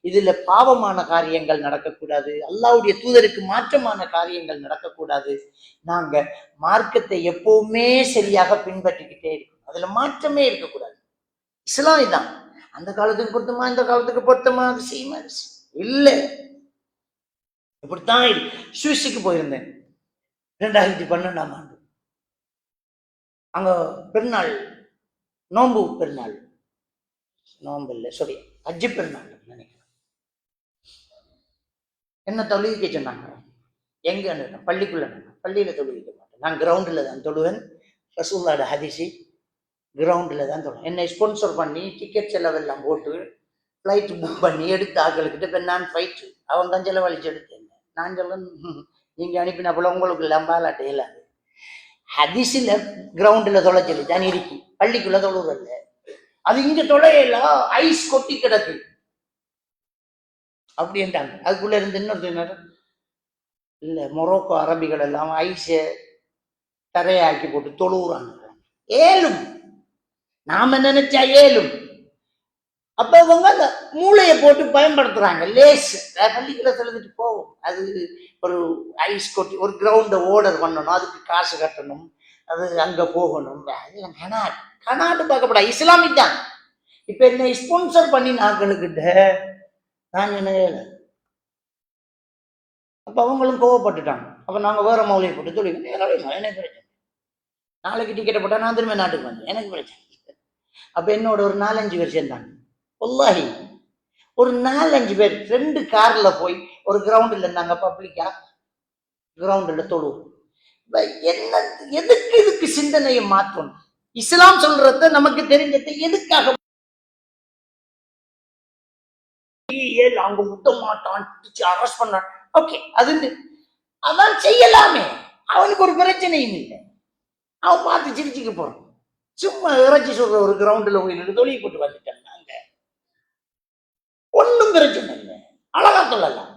இதுல பாவமான காரியங்கள் நடக்கக்கூடாது, அல்லாஹ்வுடைய தூதருக்கு மாற்றமான காரியங்கள் நடக்கக்கூடாது. நாங்க மார்க்கத்தை எப்பவுமே சரியாக பின்பற்றிக்கிட்டே இருக்கணும். அதுல மாற்றமே இருக்கக்கூடாது. இஸ்லாம் இதான். அந்த காலத்துக்கு பொருத்தமா, இந்த காலத்துக்கு பொருத்தமா அது செய்யுமா இல்லை. இப்படித்தான் சுவிஸுக்கு போயிருந்தேன் 2012ஆம் ஆண்டு. அங்க பெருநாள், நோன்பு பெருநாள், நோன்பு இல்லை சாரி ஹஜ்ஜு பெருநாள் நினைக்கிறேன். என்ன தொழுவிக்க சொன்னாங்க. எங்க? பள்ளிக்குள்ள. பள்ளியில தொழுவிக்க மாட்டேன், நான் கிரவுண்டில் தான் தொழுவேன். ரசூலுல்லாஹ்வுடைய ஹதீஸ், கிரவுண்டில் தான் தொழுவேன். என்னை ஸ்பான்சர் பண்ணி டிக்கெட் செலவெல்லாம் போட்டு ஃப்ளைட் புக் பண்ணி எடுத்த ஆட்களுக்கிட்ட இப்போ நான் ஃபைட்டு அவன் தான் செலவழிச்சு எடுத்தேன். நான் சொல்ல நீங்க அனுப்பின போல உங்களுக்கு லம்பாலாட்ட இயலாது. ஹதீஸில் கிரவுண்டில் தொலை சொல்லி தான் இருக்கு, பள்ளிக்குள்ள தொழுவதில்லை. அது இங்க தொலையில ஐஸ் கொட்டி கிடக்கு அப்படின்ட்டாங்க. அதுக்குள்ள இருந்து இன்னொரு இல்ல, மொரோக்கோ அரபிகள் எல்லாம் ஐஸை தரையாக்கி போட்டு தொழுவுறாங்க. ஏலும் நாம நினைச்சா ஏலும். அப்ப இவங்க அந்த மூளையை போட்டு பயன்படுத்துறாங்க. லேஸ் பள்ளிக்குள்ள தொழுதுட்டு போவோம். அது ஒரு ஐஸ் கொட்டி ஒரு கிரவுண்டை ஓர்டர் பண்ணணும், அதுக்கு காசு கட்டணும், அது அங்க போகணும். கனாட்டு பார்க்கப்படாது, இஸ்லாமிக் தான். இப்ப என்ன ஸ்பான்சர் பண்ணி நாட்களுக்கிட்ட நான் என்ன, அப்ப அவங்களும் கோவப்பட்டுட்டாங்க. அப்ப நாங்க வேற மௌலியை போட்டு தொழில் எனக்கு பிரச்சனை. நாளைக்கு டிக்கெட்டை போட்டா நான் திரும்ப நாட்டுக்கு வந்தேன், எனக்கு பிரச்சனை. அப்ப என்னோட ஒரு 4-5 பேர் சேர்ந்தாங்க. வல்லாஹி ஒரு 4-5 பேர் 2 கார்ல போய் ஒரு கிரவுண்டில் இருந்தாங்க. பப்ளிக்கா கிரவுண்டில் தொழுவோம். என்ன எதுக்கு இதுக்கு சிந்தனையை மாற்றணும்? இஸ்லாம் சொல்றத நமக்கு தெரிஞ்சதை எதுக்காக அவங்க விட்ட மாட்டான், அரெஸ்ட் பண்ண ஓகே அது அதான் செய்யலாமே. அவனுக்கு ஒரு பிரச்சனையும் இல்லை, அவன் பார்த்து சிரிச்சுக்க போறான். சும்மா இறைச்சி சொல்ற ஒரு கிரவுண்டில் போய் தொழில் போட்டு வந்துட்டாங்க. ஒன்னும் பிரச்சனை இல்லை, அழகா சொல்லலாம்.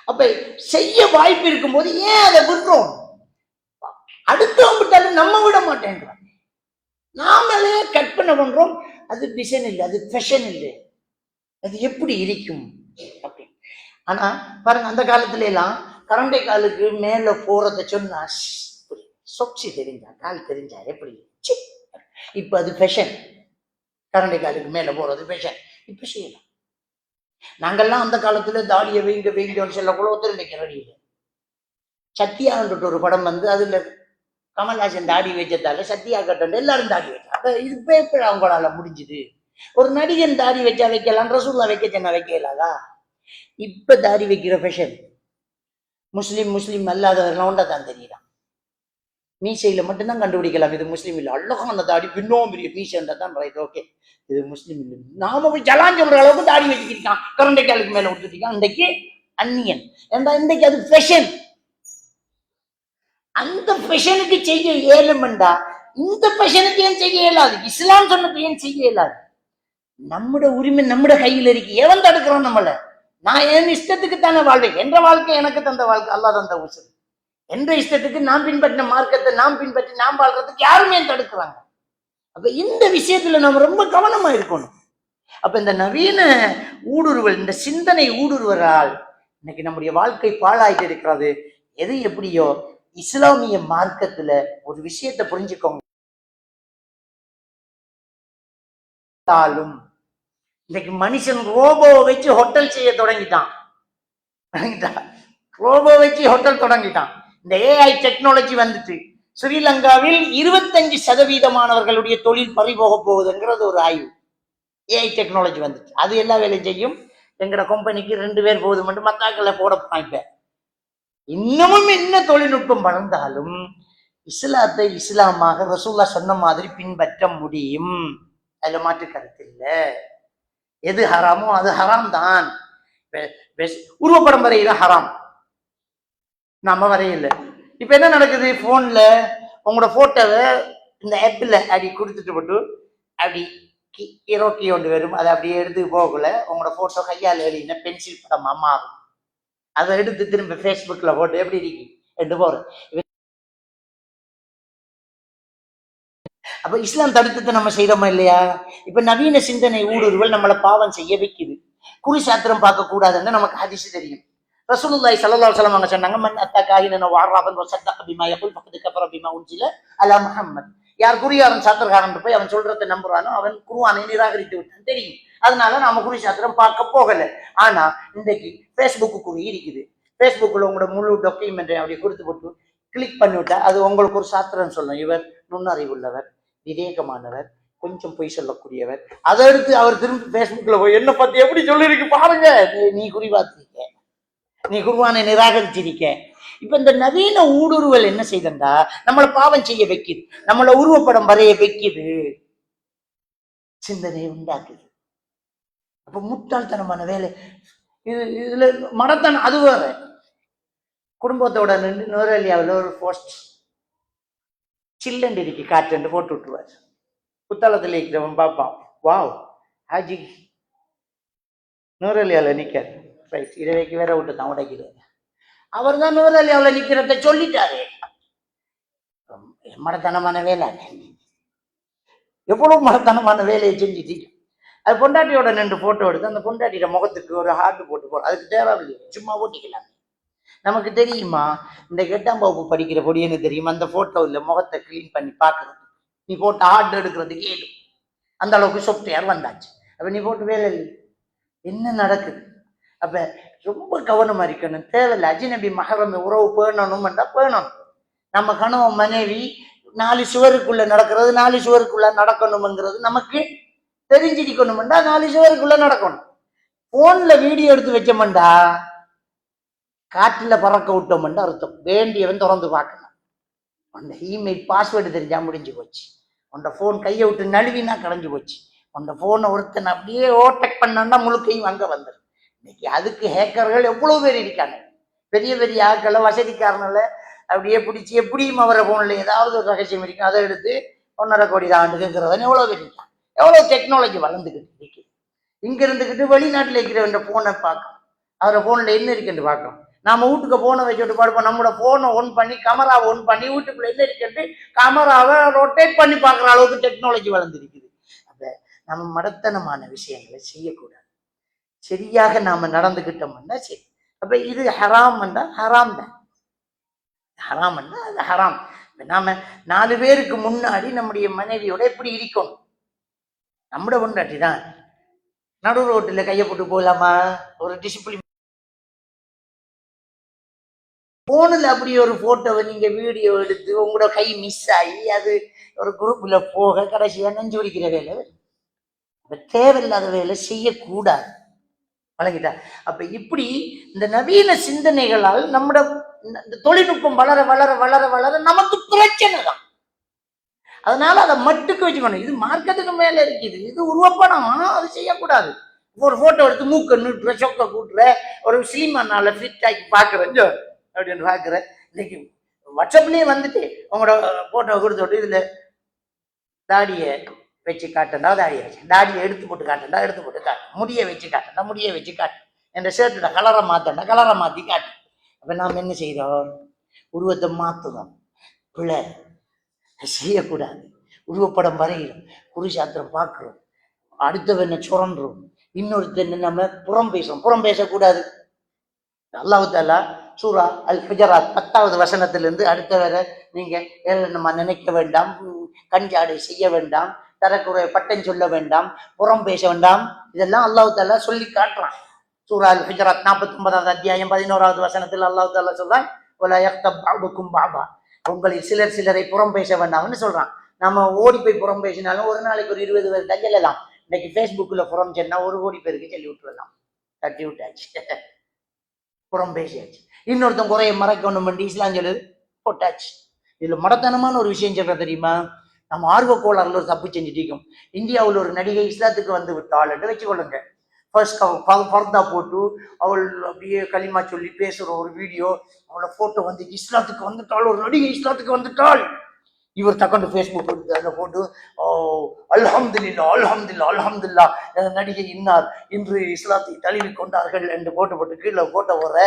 அப்ப செய்ய வாய்ப்பு இருக்கும் போது ஏன் அதை விடுறோம்? அடுத்தவங்க விட்டாலும் நம்ம விட மாட்டேங்கிறோம். நாமளே கற்பனை பண்றோம். அது டிசைன் இல்லை, அது ஃபேஷன் இல்லை, அது எப்படி இருக்கும் அப்படின்னு. ஆனா பாருங்க, அந்த காலத்துல எல்லாம் கரண்டை காலுக்கு மேல போறத சொன்னா சொக்சி தெரிஞ்சா, கால் தெரிஞ்சா எப்படி. இப்ப அது ஃபேஷன், கரண்டை காலுக்கு மேல போறது ஃபேஷன். இப்ப செய்யலாம். நாங்கெல்லாம் அந்த காலத்துல தாடியை வைங்கன்னு சொல்லக்கூட ஒருத்தர் வைக்க ரெடி இல்லை. சத்தியான்ட்டு ஒரு படம் வந்து அதுல கமல்ஹாசன் தாடி வச்சதால சத்தியா கட்டன் எல்லாரும் தாடி வச்சாங்க. இது பேப்பர் அவங்களால முடிஞ்சுது. ஒரு நடிகன் தாடி வச்சா வைக்கலாம், ரசூல்லா வைக்க சொன்னா வைக்கலாதா? இப்ப தாடி வைக்கிற ஃபேஷன் முஸ்லீம் அல்லாதவர்கள் ஒன்றா தான் தெரியுறான். மீசையில மட்டும்தான் கண்டுபிடிக்கலாம் இது முஸ்லீம் இல்லை. அழகான தாடி, பின்னும் பெரிய மீசை தான் ரைட், ஓகே இது முஸ்லீம் இல்லை. நாம போய் ஜலான் சொல்ற அளவுக்கு தாடி வச்சுக்கிட்டான், கரண்டை காலுக்கு மேல விட்டுருக்கான். இன்றைக்கு அந்நியன் ஏண்டா, இன்றைக்கு அது ஃபேஷன். அந்த ஃபேஷனுக்கு செய்ய இயலுமெண்டா இந்த ஃபேஷனுக்கு ஏன் செய்ய இயலாது? இஸ்லாம் சொன்னது ஏன் செய்ய இயலாது? நம்மட உரிமை நம்மட கையில் இருக்கு. எவன் தடுக்கிறான் நம்மள? நான் என் இஷ்டத்துக்கு தானே வாழ்வேன். என்ற வாழ்க்கை எனக்கு தந்த வாழ்க்கை, அல்லாஹ் தந்த உசுறு. என்ற இஷ்டத்துக்கு நான் பின்பற்றின மார்க்கத்தை நான் பின்பற்றி நான் வாழ்றதுக்கு யாருமே தடுக்கிறாங்க. அப்ப இந்த விஷயத்துல நம்ம ரொம்ப கவனமா இருக்கணும். அப்ப இந்த நவீன ஊடுருவல், இந்த சிந்தனை ஊடுருவரால் இன்னைக்கு நம்முடைய வாழ்க்கை பாழாயிட்டு இருக்கிறது. எது எப்படியோ இஸ்லாமிய மார்க்கத்துல ஒரு விஷயத்தை புரிஞ்சுக்கோங்க. இன்னைக்கு மனுஷன் ரோபோ வச்சு ஹோட்டல் செய்ய தொடங்கிட்டான். ரோபோ வச்சு ஹோட்டல் தொடங்கிட்டான். இந்த ஏஐ டெக்னாலஜி வந்துட்டு ஸ்ரீலங்காவில் 25% தொழில் பறிபோக போகுதுங்கிறது ஒரு ஆய்வு. ஏஐ டெக்னாலஜி வந்துச்சு, அது எல்லா வேலையும் செய்யும். எங்கட கம்பெனிக்கு 2 பேர் போகுது மட்டும் மத்தாக்களை போட இப்ப இன்னமும் என்ன தொழில்நுட்பம் வளர்ந்தாலும் இஸ்லாத்தை இஸ்லாமாக ரசூலுல்லாஹ் சொன்ன மாதிரி பின்பற்ற முடியும். அதுல மாற்று கருத்து இல்லை. எது ஹராமோ அது ஹராம் தான். உருவப்படம் வரையில ஹராம், நம்ம வரையில. இப்ப என்ன நடக்குது? போன்ல உங்களோட போட்டோவை இந்த ஆப்ல அப்படி கொடுத்துட்டு போட்டு அப்படி இரோக்கி ஒன்று வரும், அதை அப்படியே எடுத்து போகல உங்களோட போட்டோ கையால் எழுதின பென்சில் படம் மாறும். அதை எடுத்து திரும்ப ஃபேஸ்புக்ல போட்டு எப்படி இருக்கு எடுத்து போறேன். அப்ப இஸ்லாம் தடுத்ததை நம்ம செய்யறோமா இல்லையா? இப்ப நவீன சிந்தனை ஊடுருவல் நம்மளை பாவம் செய்ய வைக்குது. குறி சாத்திரம் பார்க்க கூடாதுன்னு நமக்கு ஹதீஸ் தெரியும். ரசூலுல்லாஹி ஸல்லல்லாஹு அலைஹி வஸல்லம் அவங்க சொன்னாங்க, மன் அத்தகாயின வஅரபன் வஸத்தக பிமா யகுல் ஃபகத் கஃபர பிமா உன்சில அலா முஹம்மத். யார் குறியாரன் சாத்திரக்காரன் போய் அவன் சொல்றதை நம்புறானோ அவன் குர்ஆனை நிராகரித்து விட்டான் தெரியும். அதனால நாம குறி சாத்திரம் பார்க்க போகல. ஆனா இன்றைக்கு ஃபேஸ்புக்கு குறி இருக்குது. ஃபேஸ்புக்கில் உங்களோட முழு டாக்குமெண்ட்டை அப்படி கொடுத்து போட்டு கிளிக் பண்ணிவிட்டா அது உங்களுக்கு ஒரு சாத்திரம் சொல்லும். இவர் நுண்ணறிவுள்ளவர், விவேகமானவர், கொஞ்சம் பொய் சொல்லக்கூடியவர். அதை எடுத்து அவர் திரும்ப ஃபேஸ்புக்கில் போய் என்ன பத்தி எப்படி சொல்லிருக்கு பாருங்க, நீ குறி பார்த்திருக்க, நீ குர்ஆனை நிராகரிச்சிருக்க. இப்ப இந்த நவீன ஊடுருவல் என்ன செய்தா நம்மளை பாவம் செய்ய வைக்குது, நம்மளை உருவப்படம் வரைய வைக்குது, சிந்தனையை உண்டாக்குது. அப்ப முட்டாள்தனமான வேலை இதுல மடத்தனம். அது வேற. குடும்பத்தோட நின்று நுவரெலியாவில் ஒரு போஸ்ட் சில்லண்டு இருக்கு காற்று போட்டு விட்டுருவார். புத்தளத்தில் இருக்கிறவன் பார்ப்பான், வாவ் ஹாஜி நுவரெலியாவில் நிற்கார். ரைட், இறைவைக்கு வேற விட்டு தான் உடைக்கிறார். அவர் தான் நுவரெலியாவில் நிற்கிறத சொல்லிட்டாரு. மடத்தனமான வேலை, எவ்வளவு மடத்தனமான வேலையை செஞ்சுட்டு அது பொண்டாட்டியோட நின்று போட்டோ எடுத்து அந்த பொண்டாட்டியோட முகத்துக்கு ஒரு ஹார்ட் போட்டு போறோம். அதுக்கு தேவையில்லையே, சும்மா ஓட்டிக்கலாம். நமக்கு தெரியுமா இந்த 8ஆம் வகுப்பு படிக்கிற பொடியன்னு தெரியுமா அந்த போட்டோவில் முகத்தை கிளீன் பண்ணி பார்க்கறது. நீ போட்டு ஹார்ட் எடுக்கிறதுக்கு ஏதும் அந்த அளவுக்கு சாஃப்ட்வேர் வந்தாச்சு. அப்ப நீ போட்டு வேலை இல்லை, என்ன நடக்குது? அப்ப ரொம்ப கவனமா இருக்கணும். தேவையில்லை அஜ்னபி மஹரம் உறவு பேணணும்ன்றா பேணணும். நம்ம கணவன் மனைவி 4 சுவருக்குள்ள நடக்கிறது 4 சுவருக்குள்ள நடக்கணும்ங்கிறது நமக்கு தெரிஞ்சிருக்கணும்டா. 4 சுவருக்குள்ள நடக்கணும். போன்ல வீடியோ எடுத்து வச்சோம்டா காற்றுல பறக்க விட்டோம்னு அர்த்தம். வேண்டியவன் திறந்து பார்க்கலாம். அந்த இமெயில் பாஸ்வேர்டு தெரிஞ்சா முடிஞ்சு போச்சு. உன்னோட போன் கையை விட்டு நழுவினா கடைஞ்சு போச்சு. உன்னோட போனை ஒருத்தன் அப்படியே ஓவர்டேக் பண்ணா முழுக்கையும் அங்க வந்துடும். இன்னைக்கு அதுக்கு ஹேக்கர்கள் எவ்வளவு பேர் இருக்காங்க. பெரிய பெரிய ஆட்களை வசதிக்காரனால அப்படியே பிடிச்சி எப்படியும் அவரை போன்ல ஏதாவது ஒரு ரகசியம் இருக்கும், அதை எடுத்து 1.5 கோடி ஆண்டுக்குங்கிறவன் எவ்வளவு பேர் இருக்கான். எவ்வளவு டெக்னாலஜி வளர்ந்துக்கிட்டு இருக்கு. இங்க இருந்துக்கிட்டு வெளிநாட்டுல இருக்கிறவன் போனை பார்க்கணும், அவரை போன்ல என்ன இருக்குன்னு பார்க்கணும். நாம வீட்டுக்கு போனை வச்சுட்டு பார்ப்போம். நம்மளோட போனை ஒன் பண்ணி கேமராவை ஒன் பண்ணி வீட்டுக்குள்ள என்ன இருக்குன்னு கேமராவை ரொட்டேட் பண்ணி பார்க்குற அளவுக்கு டெக்னாலஜி வளர்ந்துருக்குது. அப்ப நம்ம மடத்தனமான விஷயங்களை செய்யக்கூடாது. சரியாக நாம நடந்துகிட்டோம்னா சரி. அப்ப இது ஹராம் என்றா ஹராம் தான். ஹராம் என்றா அது ஹராம். நாம 4 பேருக்கு முன்னாடி நம்முடைய மனைவியோட எப்படி இருக்கணும்? நம்மட பொண்டாட்டி தான் நடு ரோட்டுல கையை போட்டு போகலாமா? ஒரு டிசிப்ளின். போன்ல அப்படி ஒரு போட்டோவை நீங்க வீடியோ எடுத்து உங்களோட கை மிஸ் ஆகி அது ஒரு குரூப்ல போக கடைசியா நெஞ்சு வலிக்கிற வேலை. தேவையில்லாத வேலை செய்யக்கூடாது. வழங்கிட்டா. அப்ப இப்படி இந்த நவீன சிந்தனைகளால் நம்மட இந்த தொழில்நுட்பம் வளர வளர வளர வளர நமக்கு பிரச்சனை தான். அதனால அதை மட்டுக்கு வச்சுக்கணும். இது மார்க்கெட்டுக்கு மேல இருக்குது. இது உருவப்படம், அது செய்யக்கூடாது. ஒரு போட்டோ எடுத்து மூக்க நிட்டுற சொக்க கூட்டுற ஒரு சினிமானால ஃபிட் ஆக்கி பாக்குறேன் அப்படின்னு பாக்குறேன். இன்னைக்கு வாட்ஸ்அப்லயே வந்துட்டு உங்களோட போட்டோ கொடுத்து விட்டு இதுல தாடிய வச்சு காட்டண்டா தாடியை வச்சு, தாடியை எடுத்து போட்டு காட்டண்டா எடுத்து போட்டு காட்டு, முடியை வச்சு காட்டண்டா முடியை வச்சு காட்டு, என் ஷர்ட்டோட கலரை மாத்தண்டா கலரை மாற்றி காட்டு. அப்போ நாம் என்ன செய்கிறோம்? உருவத்தை மாற்றுறோம். பிள்ளை செய்யக்கூடாது. உருவப்படம் வரைகிறோம், குருசாத்திரம் பார்க்குறோம், அடுத்தவனை சுரண்டுறோம், இன்னொருத்தன் நம்ம புறம் பேசுறோம். புறம் பேசக்கூடாது. அல்லாஹ் தஆலா சூரா அல் ஹுஜராத் 10வது வசனத்திலிருந்து அடுத்த வரை நீங்க நம்ம நினைக்க வேண்டாம், கஞ்சாடை செய்ய வேண்டாம், தரக்குறை பட்டம் சொல்ல வேண்டாம், புறம் பேச வேண்டாம், இதெல்லாம் அல்லாஹ் தஆலா சொல்லி காட்டுறான். சூரா அல் ஹுஜராத் 49வது அத்தியாயம் 11வது வசனத்தில் அல்லாஹ் தஆலா சொல்றான், வலா யக்தப் பஅதுக்கும் பஅதா, உங்களில் சிலர் சிலரை புறம் பேச வேண்டாம்னு சொல்றான். நம்ம ஓடி போய் புறம் பேசினாலும் ஒரு நாளைக்கு ஒரு 20 பேர் தான் சொல்லலாம். இன்னைக்கு ஃபேஸ்புக்கில் புறம் சொன்னா 1 கோடி பேருக்கு சொல்லி விட்டுறலாம். தட்டி விட்டாச்சு, புறம் பேசியாச்சு. இன்னொருத்தன் குறைய மறைக்கணும் பண்ணி இஸ்லாம் சொல்லுது, போட்டாச்சு. இதுல மடத்தனமான ஒரு விஷயம் சொல்ற தெரியுமா? நம்ம ஆர்வக்கோளாறுல ஒரு தப்பு செஞ்சுட்டோம். இந்தியாவில் ஒரு நடிகை இஸ்லாத்துக்கு வந்து விட்டாள் என்று வச்சுக்கொள்ளுங்க. ஃபர்ஸ்ட் பர்தா போட்டு அவள் அப்படியே களிமா சொல்லி பேசுற ஒரு வீடியோ, அவளோட போட்டோ வந்து இஸ்லாத்துக்கு வந்துட்டாள், ஒரு நடிகை இஸ்லாத்துக்கு வந்துட்டாள். இவர் தக்கண்டு ஃபேஸ்புக் அதில் போட்டு அல்ஹம்துலில்லாஹ் அல்ஹம்துலில்லாஹ் அல்ஹம்துலில்லாஹ் நடிகை இன்னார் இன்று இஸ்லாத்தை தழுவி கொண்டார்கள் என்று போட்டு கீழே போட்ட ஒரு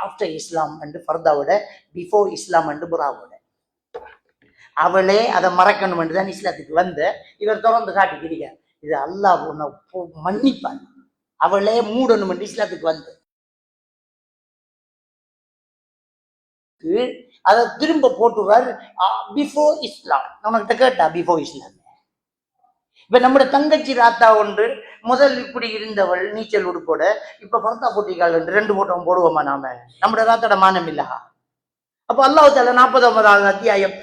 ஆஃப்டர் இஸ்லாம் என்று ஃபர்தாவோட, பிஃபோர் இஸ்லாம் என்று புறாவோட. அவளே அதை மறக்கணும் என்று தான் இஸ்லாத்துக்கு வந்த இவர் தொடர்ந்து காட்டிக்கிறீங்க. இது அல்லாஹ் மன்னிப்பான். அவளே மூடணும் என்று இஸ்லாத்துக்கு வந்து அதை திரும்ப போட்டுறார் பிஃபோர் இஸ்லாம். நம்மகிட்ட கேட்டா பிஃபோர் இஸ்லாம். இப்ப நம்முடைய தங்கச்சி ராத்தா ஒன்று முதல் இப்படி இருந்தவள் நீச்சல் உடுப்போட இப்ப பர்தா போட்டிகள் 2 போட்டோம் போடுவோமா? நாம நம்முடைய ராத்தோட மானம் இல்லா? அப்ப அல்லாஹ் தஆலா 49வது அத்தியாயம்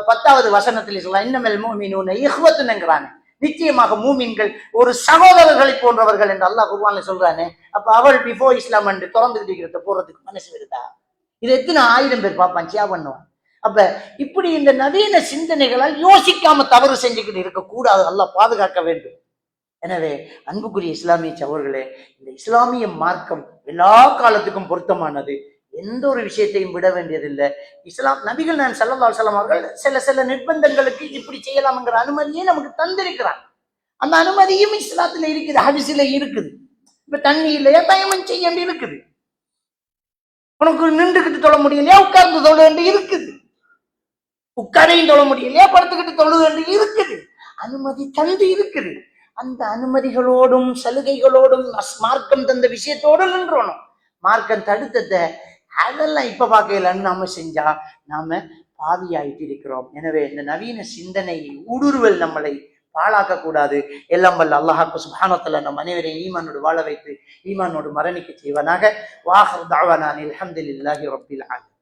10வது வசனத்தில் சொல்லலாம், இன்னமல் முஃமினூன இஹ்வத்துன்ங்கறானே, நிச்சயமாக மூமின்கள் ஒரு சகோதரர்களை போன்றவர்கள் என்று அல்லாஹ் குர்ஆன்ல சொல்றானே. அப்ப அவள் பிஃபோர் இஸ்லாம் என்று திறந்துகிட்டு இருக்கிறத போறதுக்கு மனசு வருதா? இது எத்தனை 1000 பேர் பார்ப்பான், சியா பண்ணுவான். அப்ப இப்படி இந்த நவீன சிந்தனைகளால் யோசிக்காம தவறு செஞ்சுக்கிட்டு இருக்கக்கூடாது. அல்லாஹ் பாதுகாக்க வேண்டும். எனவே அன்புக்குரிய இஸ்லாமிய சகோதரர்களே, இந்த இஸ்லாமிய மார்க்கம் எல்லா காலத்துக்கும் பொருத்தமானது. எந்த ஒரு விஷயத்தையும் விட வேண்டியதில்லை. இஸ்லாம் நபிகள் நான் ஸல்லல்லாஹு அலைஹி வஸல்லம் அவர்கள் சில நிர்பந்தங்களுக்கு இப்படி செய்யலாம்ங்கிற அனுமதியை நமக்கு தந்திருக்கிறான். அந்த அனுமதியும் இஸ்லாத்துல இருக்குது, ஹதீஸ்ல இருக்குது. இப்ப தண்ணி இல்லையா தயமம் செய்ய வேண்டி இருக்குது. உனக்கு நின்றுகிட்டு தொழ முடியலையா உட்கார்ந்து தொழ வேண்டி இருக்குது. உட்காரையும் தொழ முடியலையா படுத்துக்கிட்டு தொழ வேண்டி இருக்குது. அனுமதி தந்து இருக்குது. அந்த அனுமதிகளோடும் சலுகைகளோடும் மார்க்கம் தந்த விஷயத்தோடு நின்றோணும். மார்க்கம் தடுத்ததை அதெல்லாம் இப்ப பார்க்கலன்னு நாம செஞ்சா நாம பாவியாயிட்டு இருக்கிறோம். எனவே இந்த நவீன சிந்தனை ஊடுருவல் நம்மளை பாழாக்க கூடாது. எல்லாம் வல்ல அல்லாஹ் சுப்ஹானஹு வ தஆலா நம் அனைவரையும் ஈமானோடு வாழ வைத்து ஈமானோடு மரணிக்க செய்வனாக. வாஹிர் தஅவானா அல்ஹம்துலில்லாஹி ரப்பில் ஆலமீன்.